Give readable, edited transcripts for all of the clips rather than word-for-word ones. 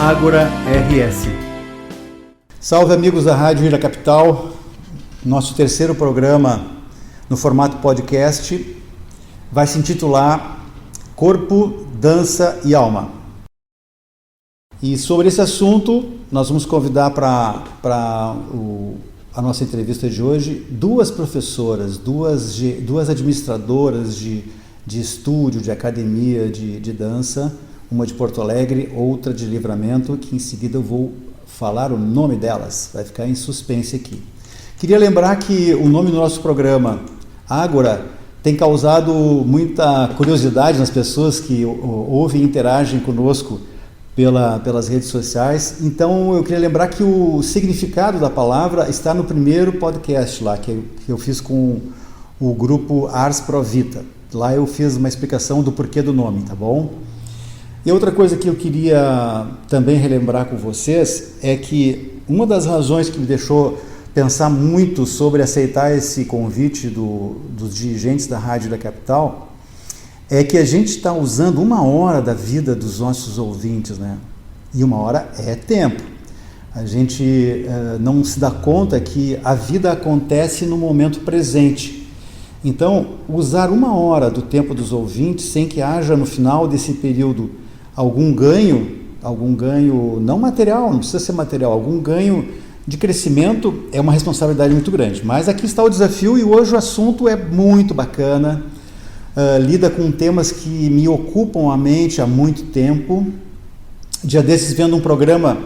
Ágora RS. Salve amigos da Rádio Ilha Capital, nosso terceiro programa no formato podcast vai se intitular Corpo, Dança e Alma. E sobre esse assunto nós vamos convidar para a nossa entrevista de hoje duas professoras, duas administradoras de estúdio, de academia de dança, uma de Porto Alegre, outra de Livramento, que em seguida eu vou falar o nome delas, vai ficar em suspense aqui. Queria lembrar que o nome do nosso programa, Ágora, tem causado muita curiosidade nas pessoas que ouvem e interagem conosco pelas redes sociais. Então eu queria lembrar que o significado da palavra está no primeiro podcast lá, que eu fiz com o grupo Ars Pro Vita. Lá eu fiz uma explicação do porquê do nome, tá bom? E outra coisa que eu queria também relembrar com vocês é que uma das razões que me deixou pensar muito sobre aceitar esse convite dos dirigentes da Rádio da Capital é que a gente está usando 1 hora da vida dos nossos ouvintes, né? E 1 hora é tempo. A gente não se dá conta que a vida acontece no momento presente. Então, usar 1 hora do tempo dos ouvintes sem que haja no final desse período algum ganho não material, não precisa ser material, algum ganho de crescimento é uma responsabilidade muito grande. Mas aqui está o desafio e hoje o assunto é muito bacana, lida com temas que me ocupam a mente há muito tempo. Dia desses, vendo um programa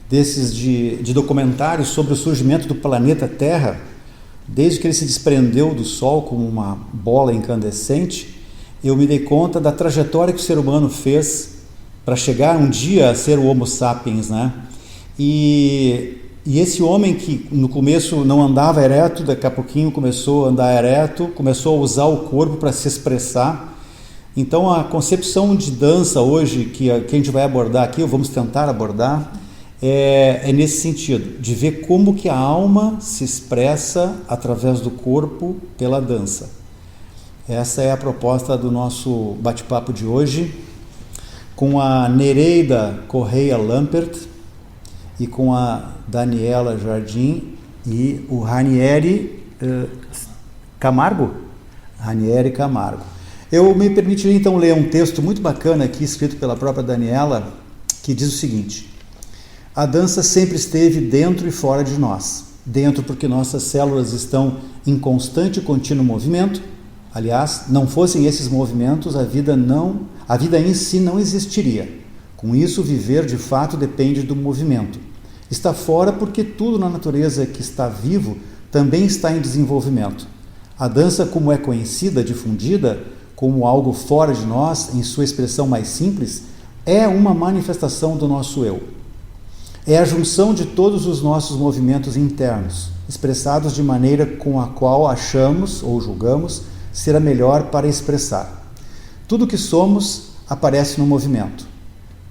desses de documentários sobre o surgimento do planeta Terra, desde que ele se desprendeu do Sol como uma bola incandescente, eu me dei conta da trajetória que o ser humano fez para chegar um dia a ser o Homo sapiens, né? E esse homem que no começo não andava ereto, daqui a pouquinho começou a andar ereto, começou a usar o corpo para se expressar. Então a concepção de dança hoje, que a gente vai abordar aqui, ou vamos tentar abordar, é nesse sentido, de ver como que a alma se expressa através do corpo pela dança. Essa é a proposta do nosso bate-papo de hoje, com a Nereida Correia Lampert e com a Daniela Jardim e o Ranieri Camargo. Ranieri Camargo. Eu me permitiria então ler um texto muito bacana aqui, escrito pela própria Daniela, que diz o seguinte: a dança sempre esteve dentro e fora de nós. Dentro porque nossas células estão em constante e contínuo movimento. Aliás, não fossem esses movimentos, a vida em si não existiria. Com isso, viver de fato depende do movimento. Está fora porque tudo na natureza que está vivo também está em desenvolvimento. A dança, como é conhecida, difundida, como algo fora de nós, em sua expressão mais simples, é uma manifestação do nosso eu. É a junção de todos os nossos movimentos internos, expressados de maneira com a qual achamos ou julgamos ser a melhor para expressar. Tudo que somos aparece no movimento.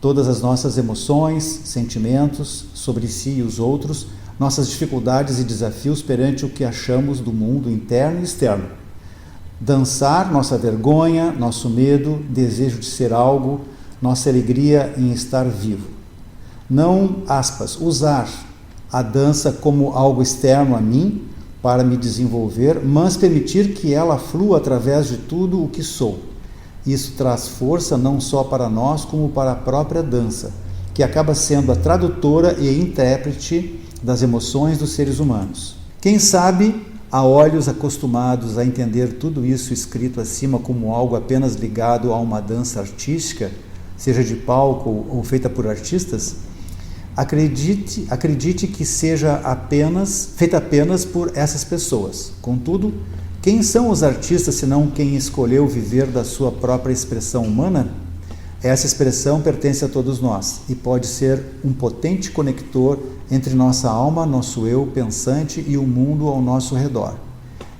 Todas as nossas emoções, sentimentos sobre si e os outros, nossas dificuldades e desafios perante o que achamos do mundo interno e externo. Dançar, nossa vergonha, nosso medo, desejo de ser algo, nossa alegria em estar vivo. Não, usar a dança como algo externo a mim para me desenvolver, mas permitir que ela flua através de tudo o que sou. Isso traz força não só para nós, como para a própria dança, que acaba sendo a tradutora e intérprete das emoções dos seres humanos. Quem sabe, a olhos acostumados a entender tudo isso escrito acima como algo apenas ligado a uma dança artística, seja de palco ou feita por artistas, acredite que seja feita apenas por essas pessoas. Contudo, quem são os artistas senão quem escolheu viver da sua própria expressão humana? Essa expressão pertence a todos nós e pode ser um potente conector entre nossa alma, nosso eu pensante e o mundo ao nosso redor.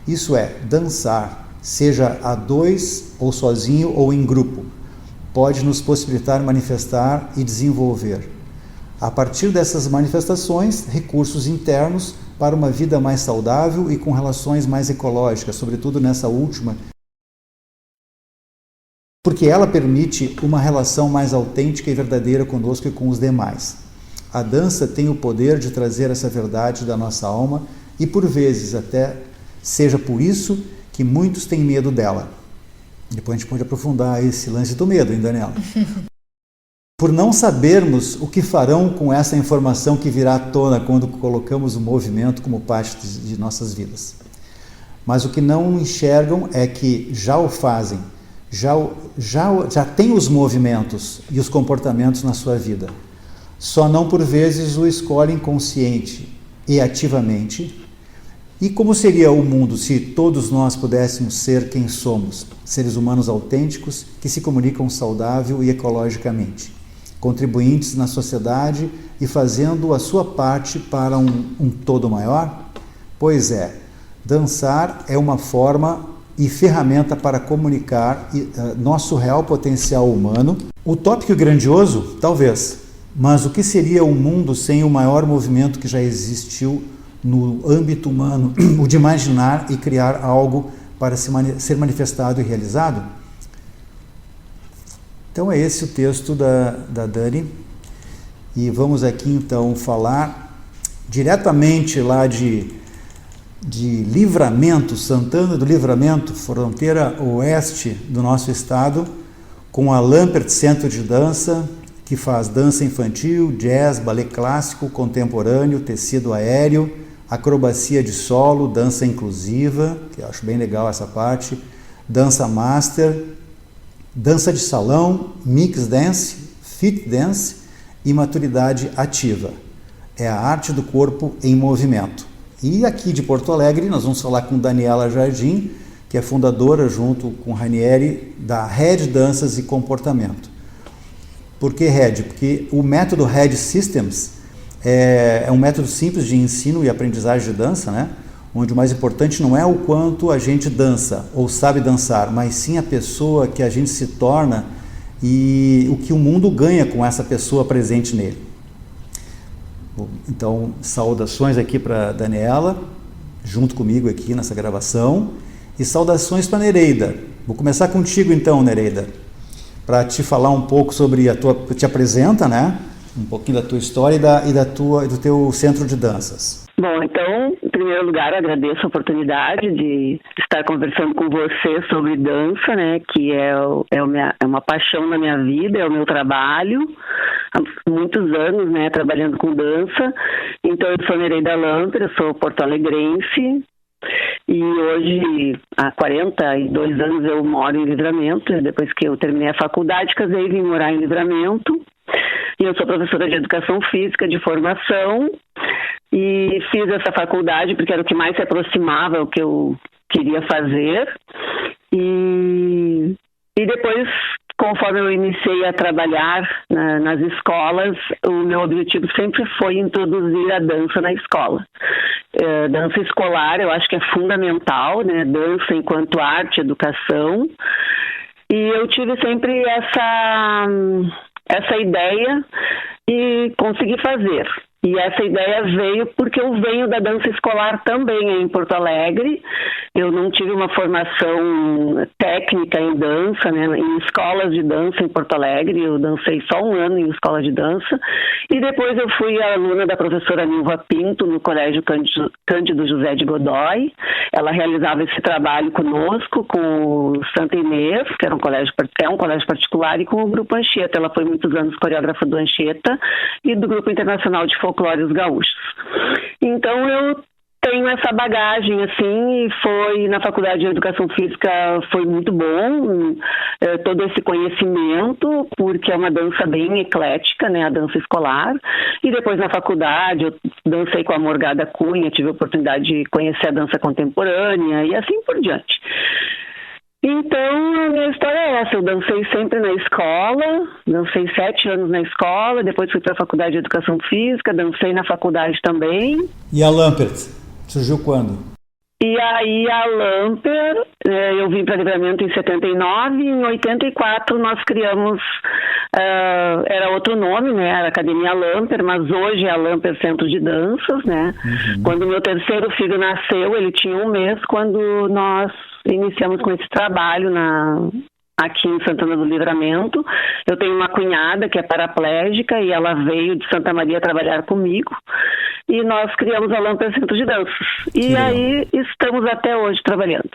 Isso é, dançar, seja a dois ou sozinho ou em grupo, pode nos possibilitar manifestar e desenvolver, a partir dessas manifestações, recursos internos para uma vida mais saudável e com relações mais ecológicas, sobretudo nessa última. porque ela permite uma relação mais autêntica e verdadeira conosco e com os demais. A dança tem o poder de trazer essa verdade da nossa alma e, por vezes, até seja por isso que muitos têm medo dela. Depois a gente pode aprofundar esse lance do medo, hein, Daniela? Por não sabermos o que farão com essa informação que virá à tona quando colocamos o movimento como parte de nossas vidas. Mas o que não enxergam é que já o fazem, já têm os movimentos e os comportamentos na sua vida. Só não por vezes o escolhem consciente e ativamente. E como seria o mundo se todos nós pudéssemos ser quem somos? Seres humanos autênticos que se comunicam saudável e ecologicamente, contribuintes na sociedade e fazendo a sua parte para um todo maior? Pois é, dançar é uma forma e ferramenta para comunicar nosso real potencial humano. Utópico e grandioso? Talvez. Mas o que seria um mundo sem o maior movimento que já existiu no âmbito humano, o de imaginar e criar algo para ser manifestado e realizado? Então é esse o texto da Dani, e vamos aqui então falar diretamente lá de Livramento, Santana do Livramento, fronteira oeste do nosso estado, com a Lampert Centro de Dança, que faz dança infantil, jazz, balé clássico, contemporâneo, tecido aéreo, acrobacia de solo, dança inclusiva, que eu acho bem legal essa parte, dança master, dança de salão, mix dance, fit dance e maturidade ativa. É a arte do corpo em movimento. E aqui de Porto Alegre nós vamos falar com Daniela Jardim, que é fundadora junto com Ranieri da Red Danças e Comportamento. Por que Red? Porque o método Red Systems é um método simples de ensino e aprendizagem de dança, né? Onde o mais importante não é o quanto a gente dança ou sabe dançar, mas sim a pessoa que a gente se torna e o que o mundo ganha com essa pessoa presente nele. Bom, então, saudações aqui para Daniela, junto comigo aqui nessa gravação, e saudações para Nereida. Vou começar contigo então, Nereida, para te falar um pouco sobre te apresenta, né? Um pouquinho da tua história e do teu centro de danças. Bom, então, em primeiro lugar, agradeço a oportunidade de estar conversando com você sobre dança, né, que é uma paixão na minha vida, é o meu trabalho, há muitos anos, né, trabalhando com dança. Então, eu sou Nereida Lampert, eu sou porto-alegrense, e hoje, há 42 anos, eu moro em Livramento. Depois que eu terminei a faculdade, casei e vim morar em Livramento. E eu sou professora de educação física de formação e fiz essa faculdade porque era o que mais se aproximava ao que eu queria fazer. E depois, conforme eu iniciei a trabalhar nas escolas, o meu objetivo sempre foi introduzir a dança na escola. Dança escolar eu acho que é fundamental, né? Dança enquanto arte, educação. E eu tive sempre essa ideia e consegui fazer. E essa ideia veio porque eu venho da dança escolar também em Porto Alegre. Eu não tive uma formação técnica em dança, né, em escolas de dança em Porto Alegre. Eu dancei só um ano em escola de dança. E depois eu fui aluna da professora Nilva Pinto no Colégio Cândido José de Godoy. Ela realizava esse trabalho conosco, com o Santa Inês, que é um colégio particular, e com o Grupo Anchieta. Ela foi muitos anos coreógrafa do Anchieta e do Grupo Internacional de Folclórios Gaúchos. Então eu tenho essa bagagem, assim, e foi na Faculdade de Educação Física, foi muito bom todo esse conhecimento, porque é uma dança bem eclética, né, a dança escolar. E depois na faculdade eu dancei com a Morgada Cunha, tive a oportunidade de conhecer a dança contemporânea e assim por diante. Então, a minha história é essa. Eu dancei sempre na escola, dancei 7 anos na escola, depois fui para a Faculdade de Educação Física, dancei na faculdade também. E a Lampert surgiu quando? E aí a Lampert, eu vim para Livramento em 79, e em 84 nós criamos, era outro nome, né, era Academia Lampert, mas hoje é a Lampert Centro de Danças, né. Uhum. Quando meu terceiro filho nasceu, ele tinha 1 mês quando nós iniciamos com esse trabalho aqui em Santana do Livramento. Eu tenho uma cunhada que é paraplégica e ela veio de Santa Maria trabalhar comigo. E nós criamos a Lamper Centro de Danças. E aí estamos até hoje trabalhando.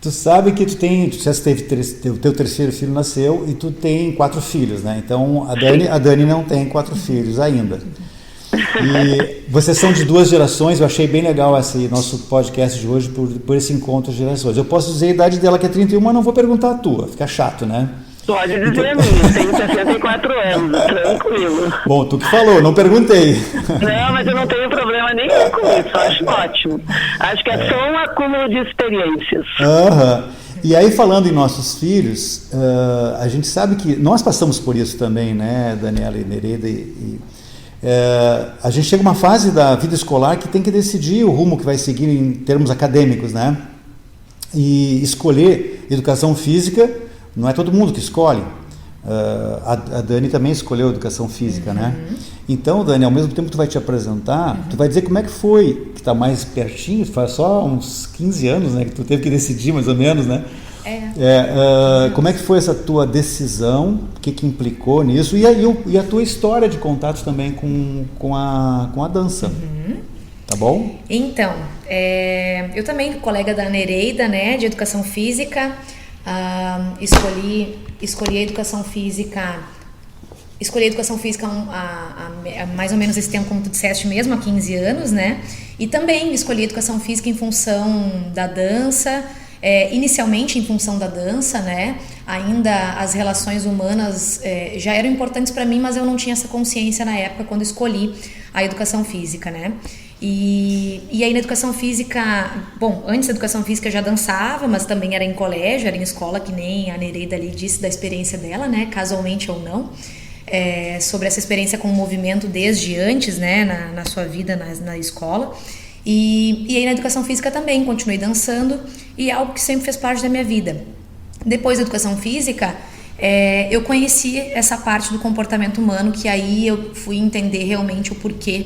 Tu sabe que tu já teve teu terceiro filho nasceu e tu tem 4 filhos, né? Então a Dani não tem 4 filhos ainda. E vocês são de 2 gerações. Eu achei bem legal esse nosso podcast de hoje por esse encontro de gerações. Eu posso dizer a idade dela, que é 31, mas não vou perguntar a tua, fica chato, né? Pode dizer a minha, tenho 64 anos, tranquilo. Bom, tu que falou, não perguntei. Não, mas eu não tenho problema nenhum com isso, acho ótimo. Acho que é só um acúmulo de experiências. E aí, falando em nossos filhos, a gente sabe que nós passamos por isso também, né, Daniela e Nereida, a gente chega a uma fase da vida escolar que tem que decidir o rumo que vai seguir em termos acadêmicos, né? E escolher educação física não é todo mundo que escolhe. A Dani também escolheu educação física, né? Então, Dani, ao mesmo tempo que tu vai te apresentar, tu vai dizer como é que foi, que está mais pertinho, faz só uns 15 anos, né, que tu teve que decidir mais ou menos, né? Como é que foi essa tua decisão, o que implicou nisso, e a tua história de contato também com a dança, tá bom? Então, eu também, colega da Nereida, né, de educação física, escolhi a educação física há mais ou menos esse tempo, como tu disseste mesmo, há 15 anos, né? E também escolhi a educação física em função da dança, inicialmente em função da dança, né? Ainda as relações humanas já eram importantes para mim, mas eu não tinha essa consciência na época quando escolhi a educação física, né? E aí na educação física, bom, antes da educação física eu já dançava, mas também era em colégio, era em escola, que nem a Nereida ali disse da experiência dela, né, casualmente ou não, sobre essa experiência com o movimento desde antes, né, na sua vida na escola. E aí na educação física também continuei dançando, e é algo que sempre fez parte da minha vida. Depois da educação física, eu conheci essa parte do comportamento humano, que aí eu fui entender realmente o porquê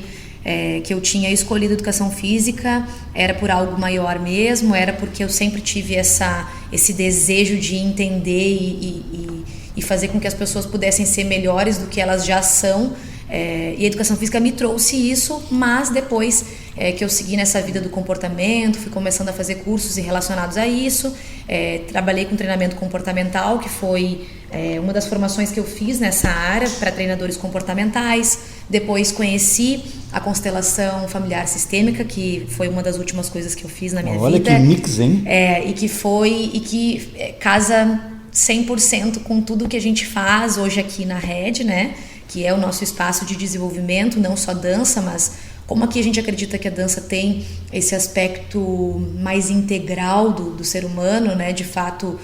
que eu tinha escolhido educação física. Era por algo maior mesmo, era porque eu sempre tive esse desejo de entender e fazer com que as pessoas pudessem ser melhores do que elas já são, e a educação física me trouxe isso, mas depois que eu segui nessa vida do comportamento, fui começando a fazer cursos relacionados a isso, trabalhei com treinamento comportamental, que foi uma das formações que eu fiz nessa área para treinadores comportamentais. Depois conheci a constelação familiar sistêmica, que foi uma das últimas coisas que eu fiz na minha vida. Olha que mix, hein? E que casa 100% com tudo que a gente faz hoje aqui na Rede, né? Que é o nosso espaço de desenvolvimento, não só dança, mas como aqui a gente acredita que a dança tem esse aspecto mais integral do ser humano, né? De fato,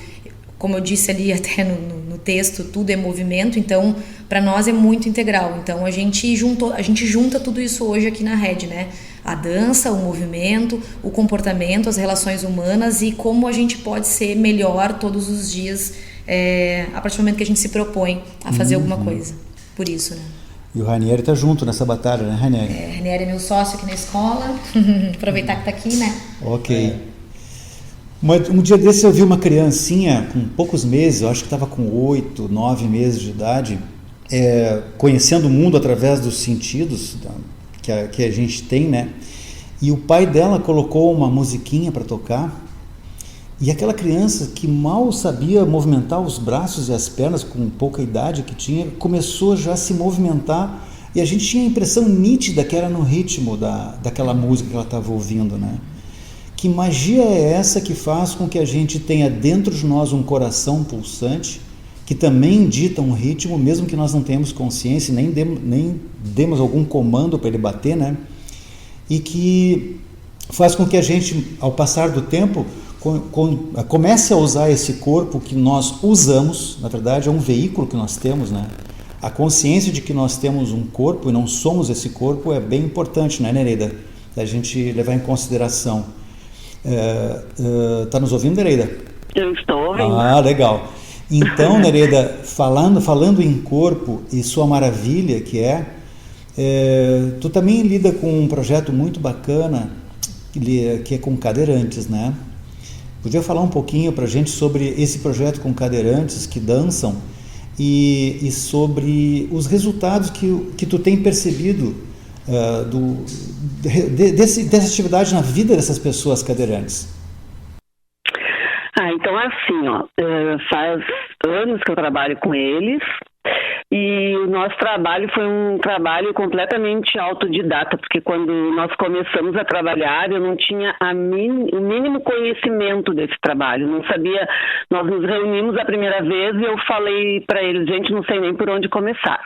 como eu disse ali até no texto, tudo é movimento, então para nós é muito integral. Então a gente junta tudo isso hoje aqui na Rede, né? A dança, o movimento, o comportamento, as relações humanas e como a gente pode ser melhor todos os dias, a partir do momento que a gente se propõe a fazer alguma coisa. Por isso, né? E o Ranieri tá junto nessa batalha, né, Ranieri? Ranieri é meu sócio aqui na escola. Aproveitar que tá aqui, né? Ok. Um dia desse eu vi uma criancinha com poucos meses, eu acho que estava com 8, 9 meses de idade, conhecendo o mundo através dos sentidos que a gente tem, né? E o pai dela colocou uma musiquinha para tocar, e aquela criança que mal sabia movimentar os braços e as pernas, com pouca idade que tinha, começou já a se movimentar, e a gente tinha a impressão nítida que era no ritmo daquela música que ela estava ouvindo, né? Que magia é essa que faz com que a gente tenha dentro de nós um coração pulsante, que também dita um ritmo, mesmo que nós não tenhamos consciência, nem demos algum comando para ele bater, né? E que faz com que a gente, ao passar do tempo, comece a usar esse corpo que nós usamos. Na verdade é um veículo que nós temos, né? A consciência de que nós temos um corpo e não somos esse corpo é bem importante, né, Nereida? A gente levar em consideração. Tá nos ouvindo, Nereida? Eu estou ouvindo. Ah, legal. Então, Nereida, falando em corpo e sua maravilha que tu também lida com um projeto muito bacana que é com cadeirantes, né? Podia falar um pouquinho para a gente sobre esse projeto com cadeirantes que dançam e sobre os resultados que tu tem percebido dessa atividade na vida dessas pessoas cadeirantes? Então assim, faz anos que eu trabalho com eles. E o nosso trabalho foi um trabalho completamente autodidata, porque quando nós começamos a trabalhar, eu não tinha o mínimo conhecimento desse trabalho, não sabia. Nós nos reunimos a primeira vez e eu falei para eles, gente, não sei nem por onde começar,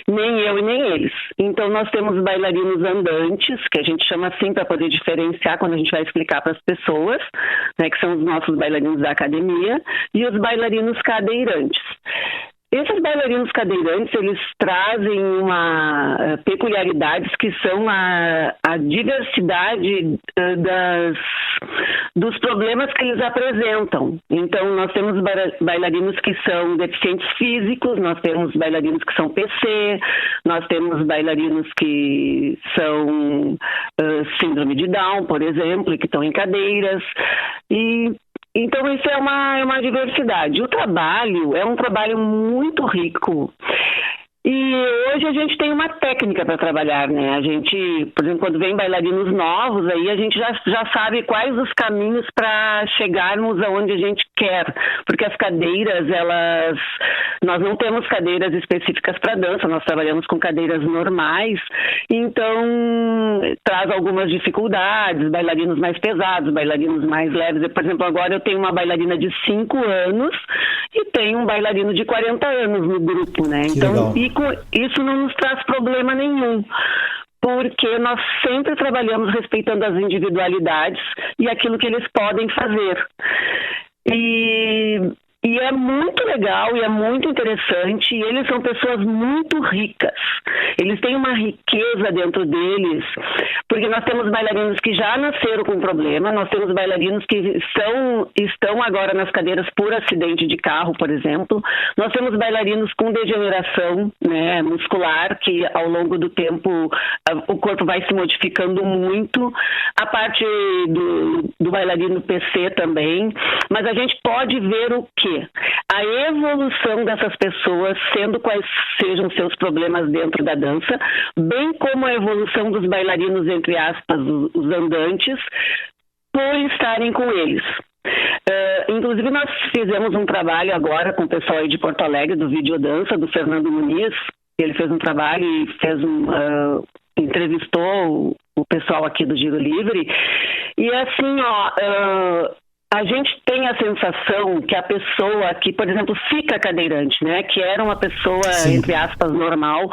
nem eu e nem eles. Então nós temos bailarinos andantes, que a gente chama assim para poder diferenciar quando a gente vai explicar para as pessoas, né, que são os nossos bailarinos da academia, e os bailarinos cadeirantes. Esses bailarinos cadeirantes, eles trazem uma peculiaridades que são a diversidade dos problemas que eles apresentam. Então, nós temos bailarinos que são deficientes físicos, nós temos bailarinos que são PC, nós temos bailarinos que são síndrome de Down, por exemplo, e que estão em cadeiras. Então, isso é uma diversidade. O trabalho é um trabalho muito rico. E hoje a gente tem uma técnica para trabalhar, né? A gente, por exemplo, quando vem bailarinos novos, aí a gente já sabe quais os caminhos para chegarmos aonde a gente quer. Porque as cadeiras, nós não temos cadeiras específicas para dança, nós trabalhamos com cadeiras normais, então traz algumas dificuldades, bailarinos mais pesados, bailarinos mais leves. Por exemplo, agora eu tenho uma bailarina de 5 anos e tenho um bailarino de 40 anos no grupo, né? Então, isso não nos traz problema nenhum, porque nós sempre trabalhamos respeitando as individualidades e aquilo que eles podem fazer. E é muito legal e é muito interessante, e eles são pessoas muito ricas. Eles têm uma riqueza dentro deles, porque nós temos bailarinos que já nasceram com problema, nós temos bailarinos que estão agora nas cadeiras por acidente de carro, por exemplo. Nós temos bailarinos com degeneração, né, muscular, que ao longo do tempo o corpo vai se modificando muito. A parte do bailarino PC também. Mas a gente pode ver o quê? A evolução dessas pessoas, sendo quais sejam seus problemas dentro da dança, bem como a evolução dos bailarinos, entre aspas, os andantes, por estarem com eles. Inclusive nós fizemos um trabalho agora com o pessoal aí de Porto Alegre, do Videodança, do Fernando Muniz. Ele fez um trabalho e entrevistou o pessoal aqui do Giro Livre. E assim, a gente tem a sensação que a pessoa que, por exemplo, fica cadeirante, né, que era uma pessoa, sim, entre aspas, normal,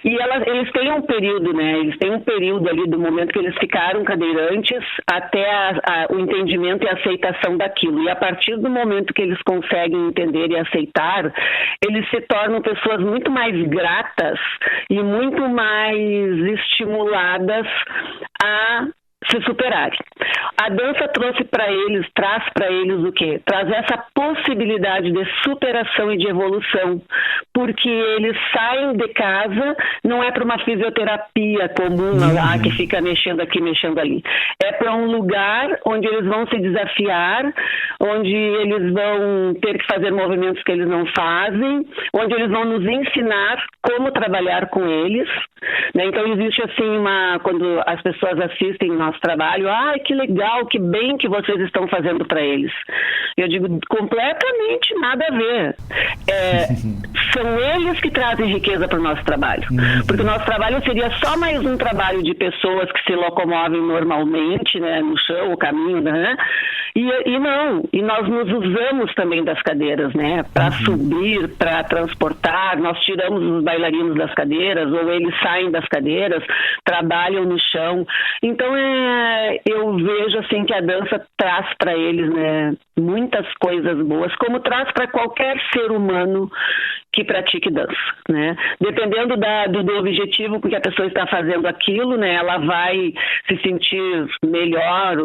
e eles têm um período, né, eles têm um período ali do momento que eles ficaram cadeirantes até o entendimento e a aceitação daquilo. E a partir do momento que eles conseguem entender e aceitar, eles se tornam pessoas muito mais gratas e muito mais estimuladas a se superarem. A dança traz para eles o quê? Traz essa possibilidade de superação e de evolução, porque eles saem de casa, não é para uma fisioterapia comum, que fica mexendo aqui, mexendo ali. É para um lugar onde eles vão se desafiar, onde eles vão ter que fazer movimentos que eles não fazem, onde eles vão nos ensinar como trabalhar com eles, né? Então existe assim quando as pessoas assistem nosso trabalho, que legal, que bem que vocês estão fazendo para eles. Eu digo, completamente nada a ver. São eles que trazem riqueza para o nosso trabalho. Porque o nosso trabalho seria só mais um trabalho de pessoas que se locomovem normalmente, né, no chão, o caminho, né? E nós nos usamos também das cadeiras, né, para subir, para transportar. Nós tiramos os bailarinos das cadeiras, ou eles saem das cadeiras, trabalham no chão. Então eu vejo assim que a dança traz para eles, né, muitas coisas boas, como traz para qualquer ser humano que pratique dança, né? Dependendo do objetivo que a pessoa está fazendo aquilo, né, ela vai se sentir melhor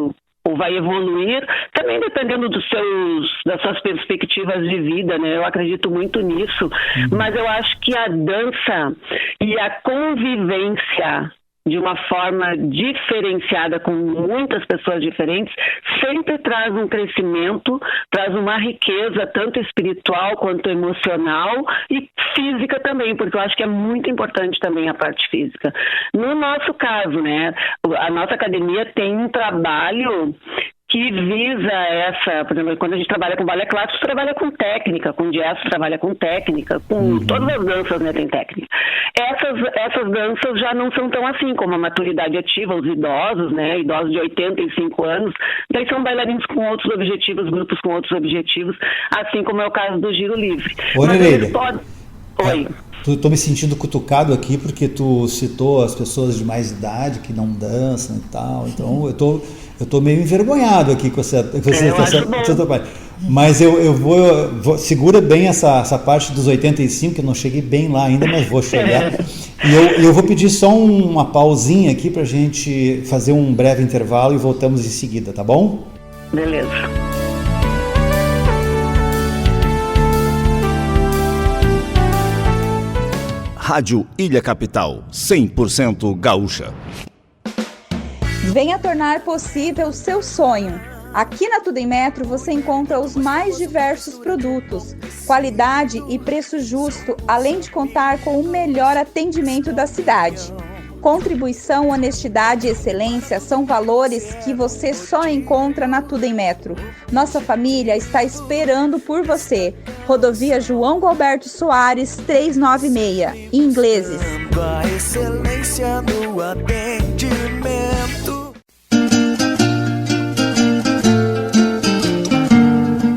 ou vai evoluir, também dependendo das suas perspectivas de vida, né? Eu acredito muito nisso, mas eu acho que a dança e a convivência de uma forma diferenciada com muitas pessoas diferentes, sempre traz um crescimento, traz uma riqueza tanto espiritual quanto emocional e física também, porque eu acho que é muito importante também a parte física. No nosso caso, né, a nossa academia tem um trabalho que visa essa, por exemplo, quando a gente trabalha com balé clássico, trabalha com técnica, com jazz trabalha com técnica, com todas as danças, né, tem técnica. Essas danças já não são tão assim, como a maturidade ativa, os idosos, né, idosos de 85 anos, daí são bailarinos com outros objetivos, grupos com outros objetivos, assim como é o caso do Giro Livre. Oi, Nereida. Oi. Estou me sentindo cutucado aqui porque tu citou as pessoas de mais idade que não dançam e tal, então eu tô meio envergonhado aqui com essa parte. Mas eu vou segura bem essa parte dos 85, que eu não cheguei bem lá ainda, mas vou chegar. E eu vou pedir só uma pausinha aqui para a gente fazer um breve intervalo e voltamos em seguida, tá bom? Beleza. Rádio Ilha Capital, 100% gaúcha. Venha tornar possível o seu sonho. Aqui na Tudo em Metro você encontra os mais diversos produtos, qualidade e preço justo, além de contar com o melhor atendimento da cidade. Contribuição, honestidade e excelência são valores que você só encontra na Tudo em Metro. Nossa família está esperando por você. Rodovia João Galberto Soares, 396, Ingleses. A excelência no atendimento.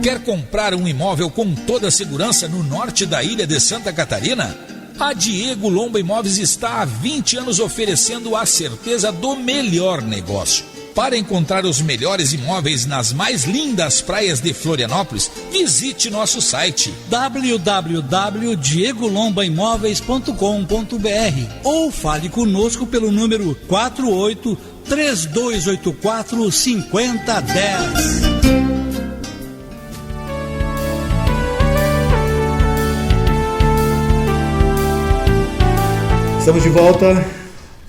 Quer comprar um imóvel com toda a segurança no norte da ilha de Santa Catarina? A Diego Lomba Imóveis está há 20 anos oferecendo a certeza do melhor negócio. Para encontrar os melhores imóveis nas mais lindas praias de Florianópolis, visite nosso site www.diegolombaimoveis.com.br ou fale conosco pelo número 48-3284-5010. Estamos de volta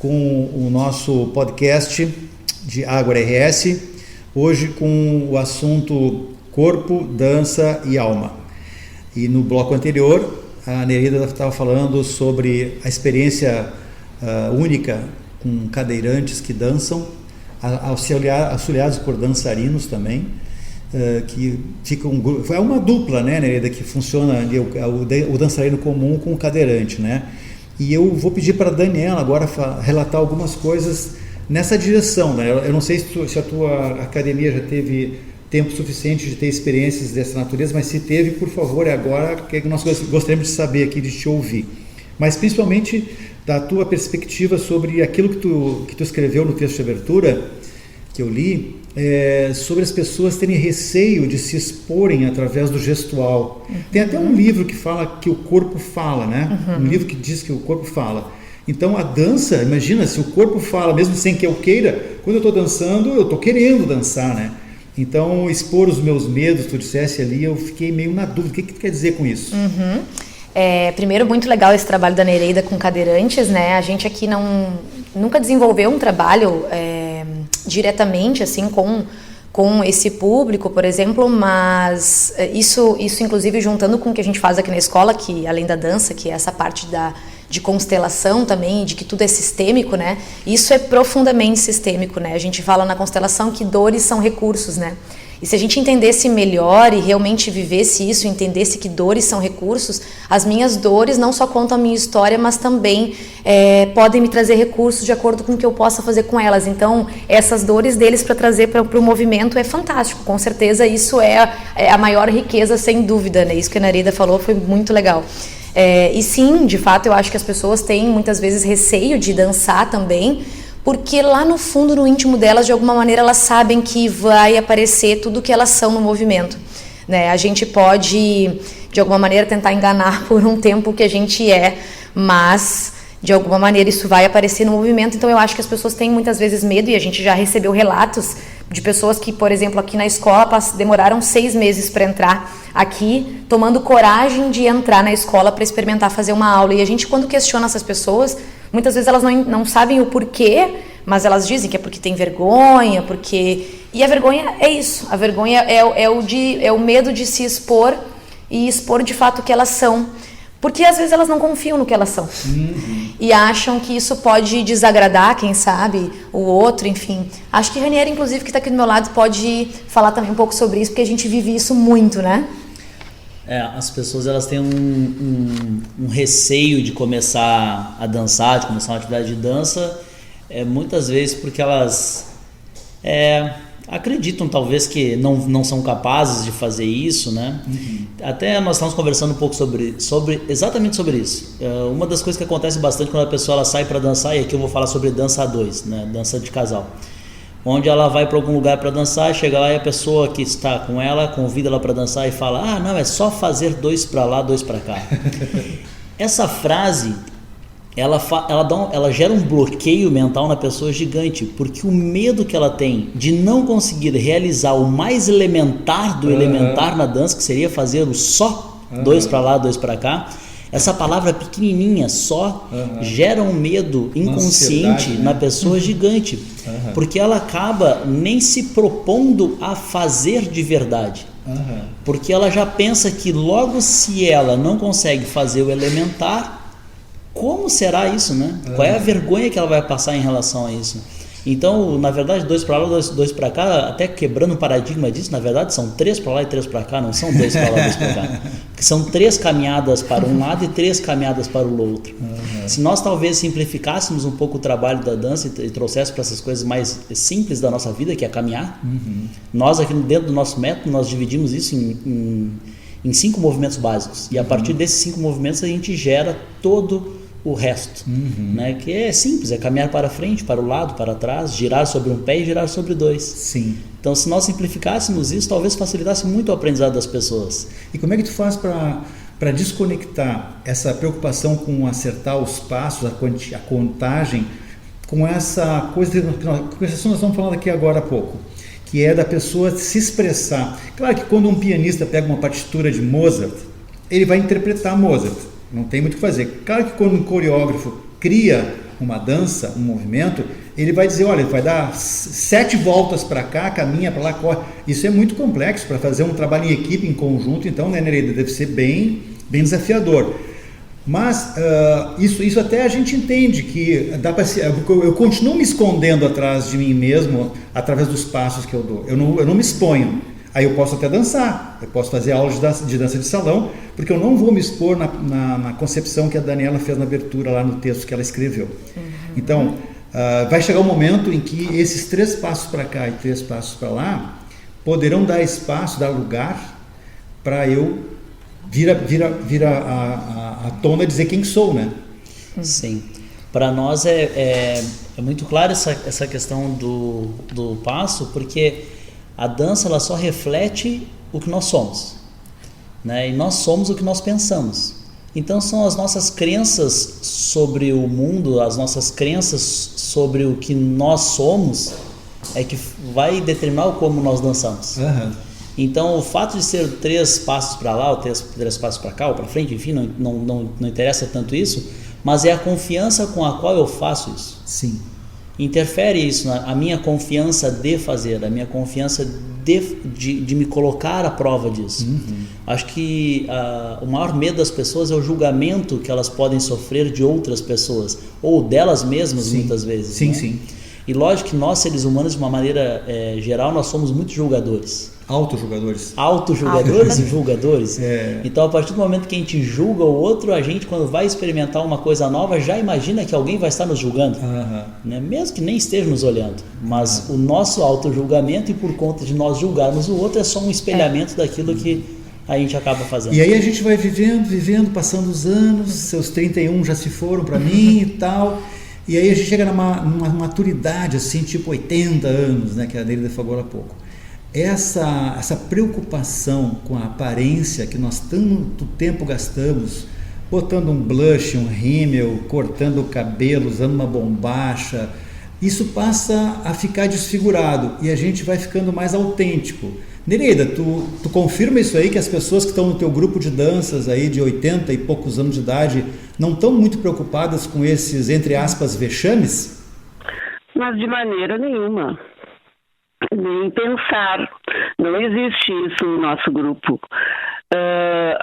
com o nosso podcast de Ágora RS, hoje com o assunto corpo, dança e alma. E no bloco anterior, a Nereida estava falando sobre a experiência única com cadeirantes que dançam, auxiliados por dançarinos também, que ficam, é uma dupla, né, Nereida, que funciona ali, o dançarino comum com o cadeirante, né? E eu vou pedir para a Daniela agora relatar algumas coisas nessa direção, né? Eu não sei se a tua academia já teve tempo suficiente de ter experiências dessa natureza, mas se teve, por favor, é agora que nós gostaríamos de saber aqui, de te ouvir. Mas principalmente da tua perspectiva sobre aquilo que tu escreveu no texto de abertura, que eu li, sobre as pessoas terem receio de se exporem através do gestual. Tem até um livro que fala que o corpo fala, né? Um livro que diz que o corpo fala. Então a dança, imagina, se o corpo fala, mesmo sem que eu queira, quando eu estou dançando, eu estou querendo dançar, né? Então expor os meus medos, tu dissesse ali, eu fiquei meio na dúvida. O que tu quer dizer com isso? Primeiro, muito legal esse trabalho da Nereida com cadeirantes, né? A gente aqui nunca desenvolveu um trabalho diretamente assim com esse público, por exemplo, mas isso inclusive juntando com o que a gente faz aqui na escola, que além da dança, que é essa parte de constelação também, de que tudo é sistêmico, né? Isso é profundamente sistêmico, né? A gente fala na constelação que dores são recursos, né? E se a gente entendesse melhor e realmente vivesse isso, entendesse que dores são recursos, as minhas dores não só contam a minha história, mas também podem me trazer recursos de acordo com o que eu possa fazer com elas. Então, essas dores deles para trazer para o movimento é fantástico. Com certeza isso é a maior riqueza, sem dúvida, né? Isso que a Nereida falou foi muito legal. E sim, de fato, eu acho que as pessoas têm muitas vezes receio de dançar também, porque lá no fundo, no íntimo delas, de alguma maneira, elas sabem que vai aparecer tudo que elas são no movimento, né? A gente pode, de alguma maneira, tentar enganar por um tempo o que a gente é, mas, de alguma maneira, isso vai aparecer no movimento. Então, eu acho que as pessoas têm muitas vezes medo, e a gente já recebeu relatos de pessoas que, por exemplo, aqui na escola, demoraram 6 meses para entrar aqui, tomando coragem de entrar na escola para experimentar fazer uma aula. E a gente, quando questiona essas pessoas, Muitas vezes elas não sabem o porquê, mas elas dizem que é porque tem vergonha, E a vergonha é isso. A vergonha é o medo de se expor e expor de fato o que elas são. Porque às vezes elas não confiam no que elas são. E acham que isso pode desagradar, quem sabe, o outro, enfim. Acho que Ranieri, inclusive, que está aqui do meu lado, pode falar também um pouco sobre isso, porque a gente vive isso muito, né? As pessoas elas têm um receio de começar a dançar, de começar uma atividade de dança, muitas vezes porque elas acreditam talvez que não são capazes de fazer isso, né? Até nós estamos conversando um pouco exatamente sobre isso. Uma das coisas que acontece bastante quando a pessoa ela sai para dançar, e aqui eu vou falar sobre dança a dois, né? Dança de casal, onde ela vai para algum lugar para dançar, chega lá e a pessoa que está com ela convida ela para dançar e fala: não, é só fazer 2 para lá, 2 para cá. Essa frase ela gera um bloqueio mental na pessoa gigante, porque o medo que ela tem de não conseguir realizar o mais elementar do elementar na dança, que seria fazer o só 2 para lá, 2 para cá, essa palavra pequenininha só gera um medo inconsciente na pessoa gigante, porque ela acaba nem se propondo a fazer de verdade, porque ela já pensa que logo se ela não consegue fazer o elementar, como será isso, né? Qual é a vergonha que ela vai passar em relação a isso? Então, na verdade, 2 para lá, 2 para cá, até quebrando o paradigma disso, na verdade são 3 para lá e 3 para cá, não são 2 para lá e 2 para cá. Porque são 3 caminhadas para um lado e 3 caminhadas para o outro. Se nós talvez simplificássemos um pouco o trabalho da dança e trouxéssemos para essas coisas mais simples da nossa vida, que é caminhar, nós aqui dentro do nosso método, nós dividimos isso em 5 movimentos básicos. E a partir desses 5 movimentos a gente gera todo o resto, né? Que é simples, é caminhar para frente, para o lado, para trás, girar sobre um pé e girar sobre 2. Sim. Então, se nós simplificássemos isso, talvez facilitasse muito o aprendizado das pessoas. E como é que tu faz para desconectar essa preocupação com acertar os passos, a contagem, com essa coisa que nós estamos falando aqui agora há pouco, que é da pessoa se expressar? Claro que quando um pianista pega uma partitura de Mozart, ele vai interpretar Mozart. Não tem muito o que fazer. Claro que quando um coreógrafo cria uma dança, um movimento, ele vai dizer, olha, vai dar 7 voltas para cá, caminha para lá, corre. Isso é muito complexo para fazer um trabalho em equipe, em conjunto, então, né, Nereida, deve ser bem desafiador. Mas isso até a gente entende que dá para ser. Eu continuo me escondendo atrás de mim mesmo, através dos passos que eu dou. Eu não me exponho. Aí eu posso até dançar, eu posso fazer aulas de dança de salão, porque eu não vou me expor na concepção que a Daniela fez na abertura lá no texto que ela escreveu. Então, vai chegar um momento em que esses 3 passos para cá e 3 passos para lá poderão dar espaço, dar lugar para eu vir à tona dizer quem sou, né? Sim. Para nós é muito claro essa questão do passo, porque a dança ela só reflete o que nós somos, né? E nós somos o que nós pensamos. Então são as nossas crenças sobre o mundo, as nossas crenças sobre o que nós somos é que vai determinar como nós dançamos. Então o fato de ser 3 passos para lá ou 3 passos para cá ou para frente, enfim, não interessa tanto isso, mas é a confiança com a qual eu faço isso. Sim. Interfere isso, a minha confiança de fazer, a minha confiança de me colocar à prova disso. Acho que o maior medo das pessoas é o julgamento que elas podem sofrer de outras pessoas, ou delas mesmas, muitas vezes. Sim, né? sim. E lógico que nós, seres humanos, de uma maneira geral, nós somos muito julgadores. Autojulgadores. Autojulgadores e julgadores. Então, a partir do momento que a gente julga o outro, a gente, quando vai experimentar uma coisa nova, já imagina que alguém vai estar nos julgando. Né? Mesmo que nem esteja nos olhando. Mas o nosso autojulgamento, e por conta de nós julgarmos o outro, é só um espelhamento daquilo que a gente acaba fazendo. E aí a gente vai vivendo, passando os anos, seus 31 já se foram para mim e tal. E aí a gente chega numa maturidade, assim, tipo 80 anos, né, que a Nereida falou há pouco. Essa preocupação com a aparência que nós tanto tempo gastamos, botando um blush, um rímel, cortando o cabelo, usando uma bombacha, isso passa a ficar desfigurado e a gente vai ficando mais autêntico. Nereida, tu confirma isso aí, que as pessoas que estão no teu grupo de danças aí de 80 e poucos anos de idade não estão muito preocupadas com esses, entre aspas, vexames? Mas de maneira nenhuma. Nem pensar. Não existe isso no nosso grupo.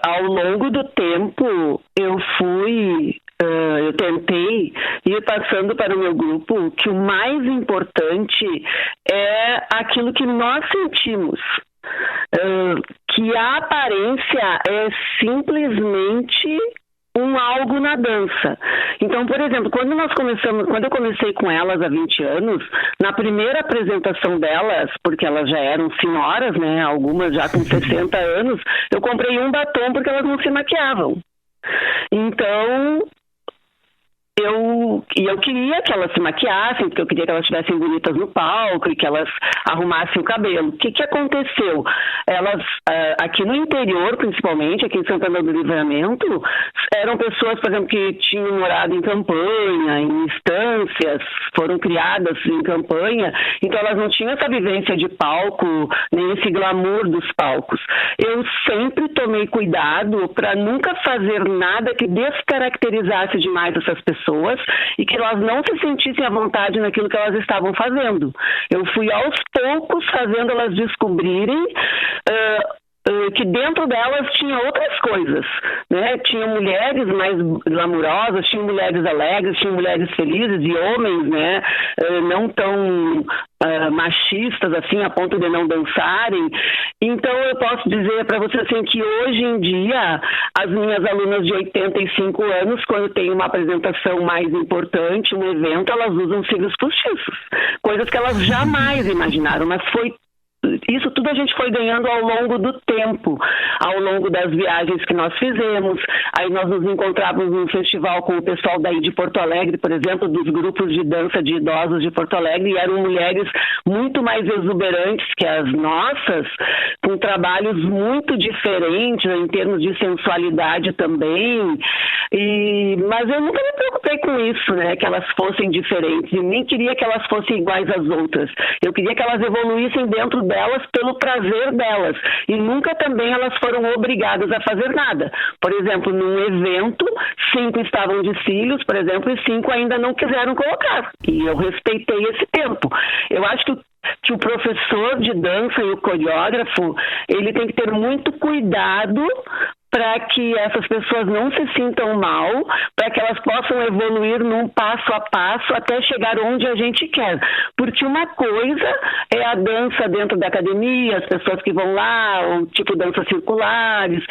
Ao longo do tempo, eu tentei ir passando para o meu grupo que o mais importante é aquilo que nós sentimos. Que a aparência é simplesmente algo na dança. Então, por exemplo, quando eu comecei com elas há 20 anos, na primeira apresentação delas, porque elas já eram senhoras, né, algumas já com 60 anos, eu comprei um batom porque elas não se maquiavam. Então, eu queria que elas se maquiassem, porque eu queria que elas estivessem bonitas no palco e que elas arrumassem o cabelo. O que aconteceu? Elas, aqui no interior, principalmente, aqui em Santana do Livramento, eram pessoas, por exemplo, que tinham morado em campanha, em estâncias, foram criadas em campanha, então elas não tinham essa vivência de palco, nem esse glamour dos palcos. Eu sempre tomei cuidado para nunca fazer nada que descaracterizasse demais essas pessoas e que elas não se sentissem à vontade naquilo que elas estavam fazendo. Eu fui aos poucos fazendo elas descobrirem que dentro delas tinha outras coisas, né? Tinha mulheres mais glamourosas, tinha mulheres alegres, tinha mulheres felizes e homens, né? Não tão machistas assim a ponto de não dançarem. Então eu posso dizer para você assim que hoje em dia as minhas alunas de 85 anos, quando tem uma apresentação mais importante, um evento, elas usam cílios postiços, coisas que elas jamais imaginaram, mas isso tudo a gente foi ganhando ao longo do tempo, ao longo das viagens que nós fizemos. Aí nós nos encontrávamos num festival com o pessoal daí de Porto Alegre, por exemplo, dos grupos de dança de idosos de Porto Alegre, e eram mulheres muito mais exuberantes que as nossas, com trabalhos muito diferentes em termos de sensualidade também. Mas eu nunca me preocupei com isso, né, que elas fossem diferentes, e nem queria que elas fossem iguais às outras. Eu queria que elas evoluíssem dentro delas pelo prazer delas, e nunca também elas foram obrigadas a fazer nada. Por exemplo, num evento, 5 estavam de cílios, por exemplo, e 5 ainda não quiseram colocar, e eu respeitei esse tempo. Eu acho que o professor de dança e o coreógrafo, ele tem que ter muito cuidado para que essas pessoas não se sintam mal, para que elas possam evoluir num passo a passo até chegar onde a gente quer. Porque uma coisa é a dança dentro da academia, as pessoas que vão lá, ou tipo danças circulares,